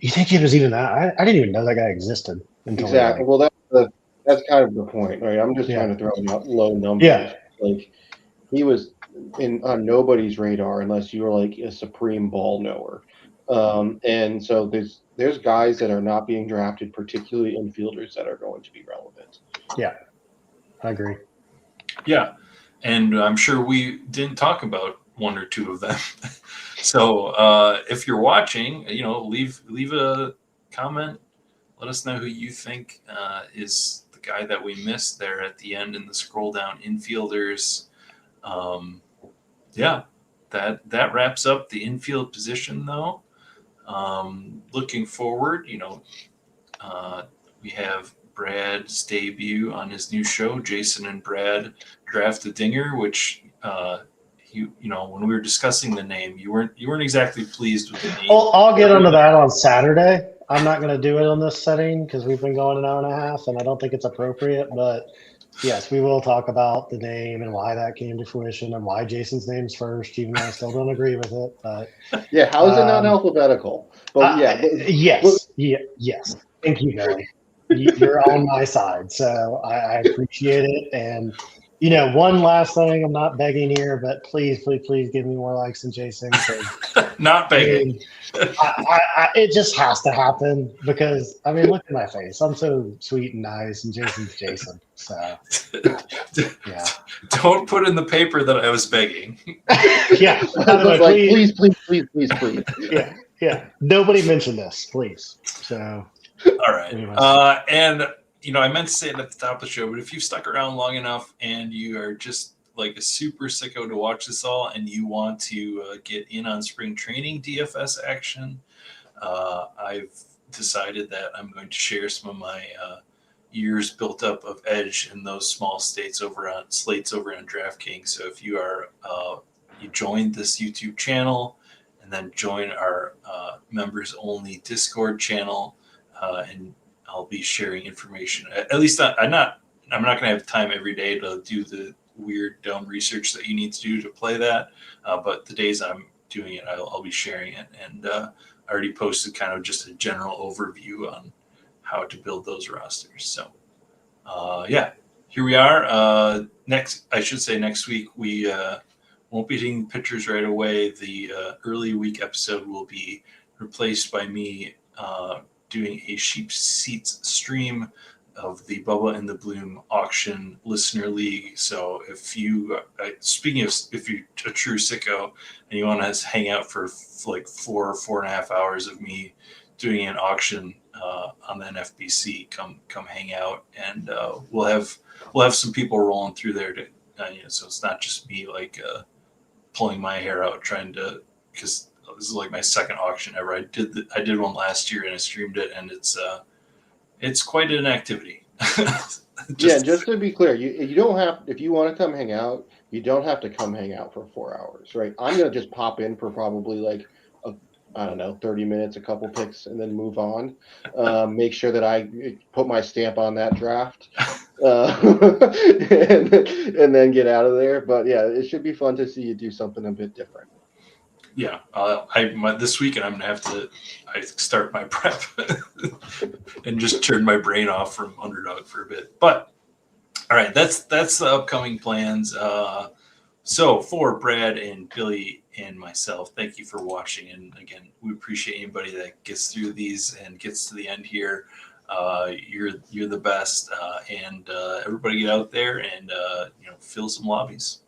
You think it was even that? I didn't even know that guy existed. Exactly. Well, that's kind of the point, right? I'm just trying to throw out low numbers. Yeah. Like he was on nobody's radar unless you were like a supreme ball knower. And so there's guys that are not being drafted, particularly infielders, that are going to be relevant. Yeah, I agree. Yeah, and I'm sure we didn't talk about one or two of them. So if you're watching, leave a comment. Let us know who you think is the guy that we missed there at the end in the scroll down infielders. That wraps up the infield position, though. Looking forward, we have Brad's debut on his new show, Jason and Brad Draft a Dinger, which when we were discussing the name, you weren't exactly pleased with the name. Well, I'll get into that on Saturday. I'm not going to do it on this setting because we've been going an hour and a half, and I don't think it's appropriate. But yes, we will talk about the name and why that came to fruition and why Jason's name's first, even though I still don't agree with it. But yeah, how is it not alphabetical? But yes. Thank you, Billy. You're on my side, so I appreciate it. And one last thing, I'm not begging here, but please, please, please give me more likes than Jason. Not I begging. mean, it just has to happen because look at my face. I'm so sweet and nice, and Jason's Jason. So yeah, Don't put in the paper that I was begging. yeah. I was like, please, please, please, please, please. Yeah. Nobody mentioned this, please. So. All right. Anyways. And, I meant to say it at the top of the show, but if you've stuck around long enough and you are just like a super sicko to watch this all and you want to get in on spring training DFS action, I've decided that I'm going to share some of my years built up of edge in those small slates over on DraftKings. So if you are you joined this YouTube channel and then join our members only Discord channel, and I'll be sharing information. At least I'm not going to have time every day to do the weird, dumb research that you need to do to play that. But the days I'm doing it, I'll be sharing it. And I already posted kind of just a general overview on how to build those rosters. So, here we are. Next week, we won't be hitting pictures right away. The early week episode will be replaced by me doing a Sheep Seats stream of the Bubba and the Bloom auction listener league. So if you, speaking of, if you're a true sicko and you want to hang out for like 4.5 hours of me doing an auction on the NFBC, come hang out, and we'll have some people rolling through there to, so it's not just me like pulling my hair out trying to, because this is like my second auction ever. I did one last year and I streamed it, and it's quite an activity. Just to be clear, you don't have, if you want to come hang out, you don't have to come hang out for 4 hours, right? I'm gonna just pop in for probably like I don't know, 30 minutes, a couple picks, and then move on. Make sure that I put my stamp on that draft, and then get out of there. But yeah, it should be fun to see you do something a bit different. Yeah, this weekend I'm gonna have to start my prep and just turn my brain off from Underdog for a bit. But all right, that's the upcoming plans. So for Brad and Billy and myself, thank you for watching. And again, we appreciate anybody that gets through these and gets to the end here. You're the best, and everybody get out there and fill some lobbies.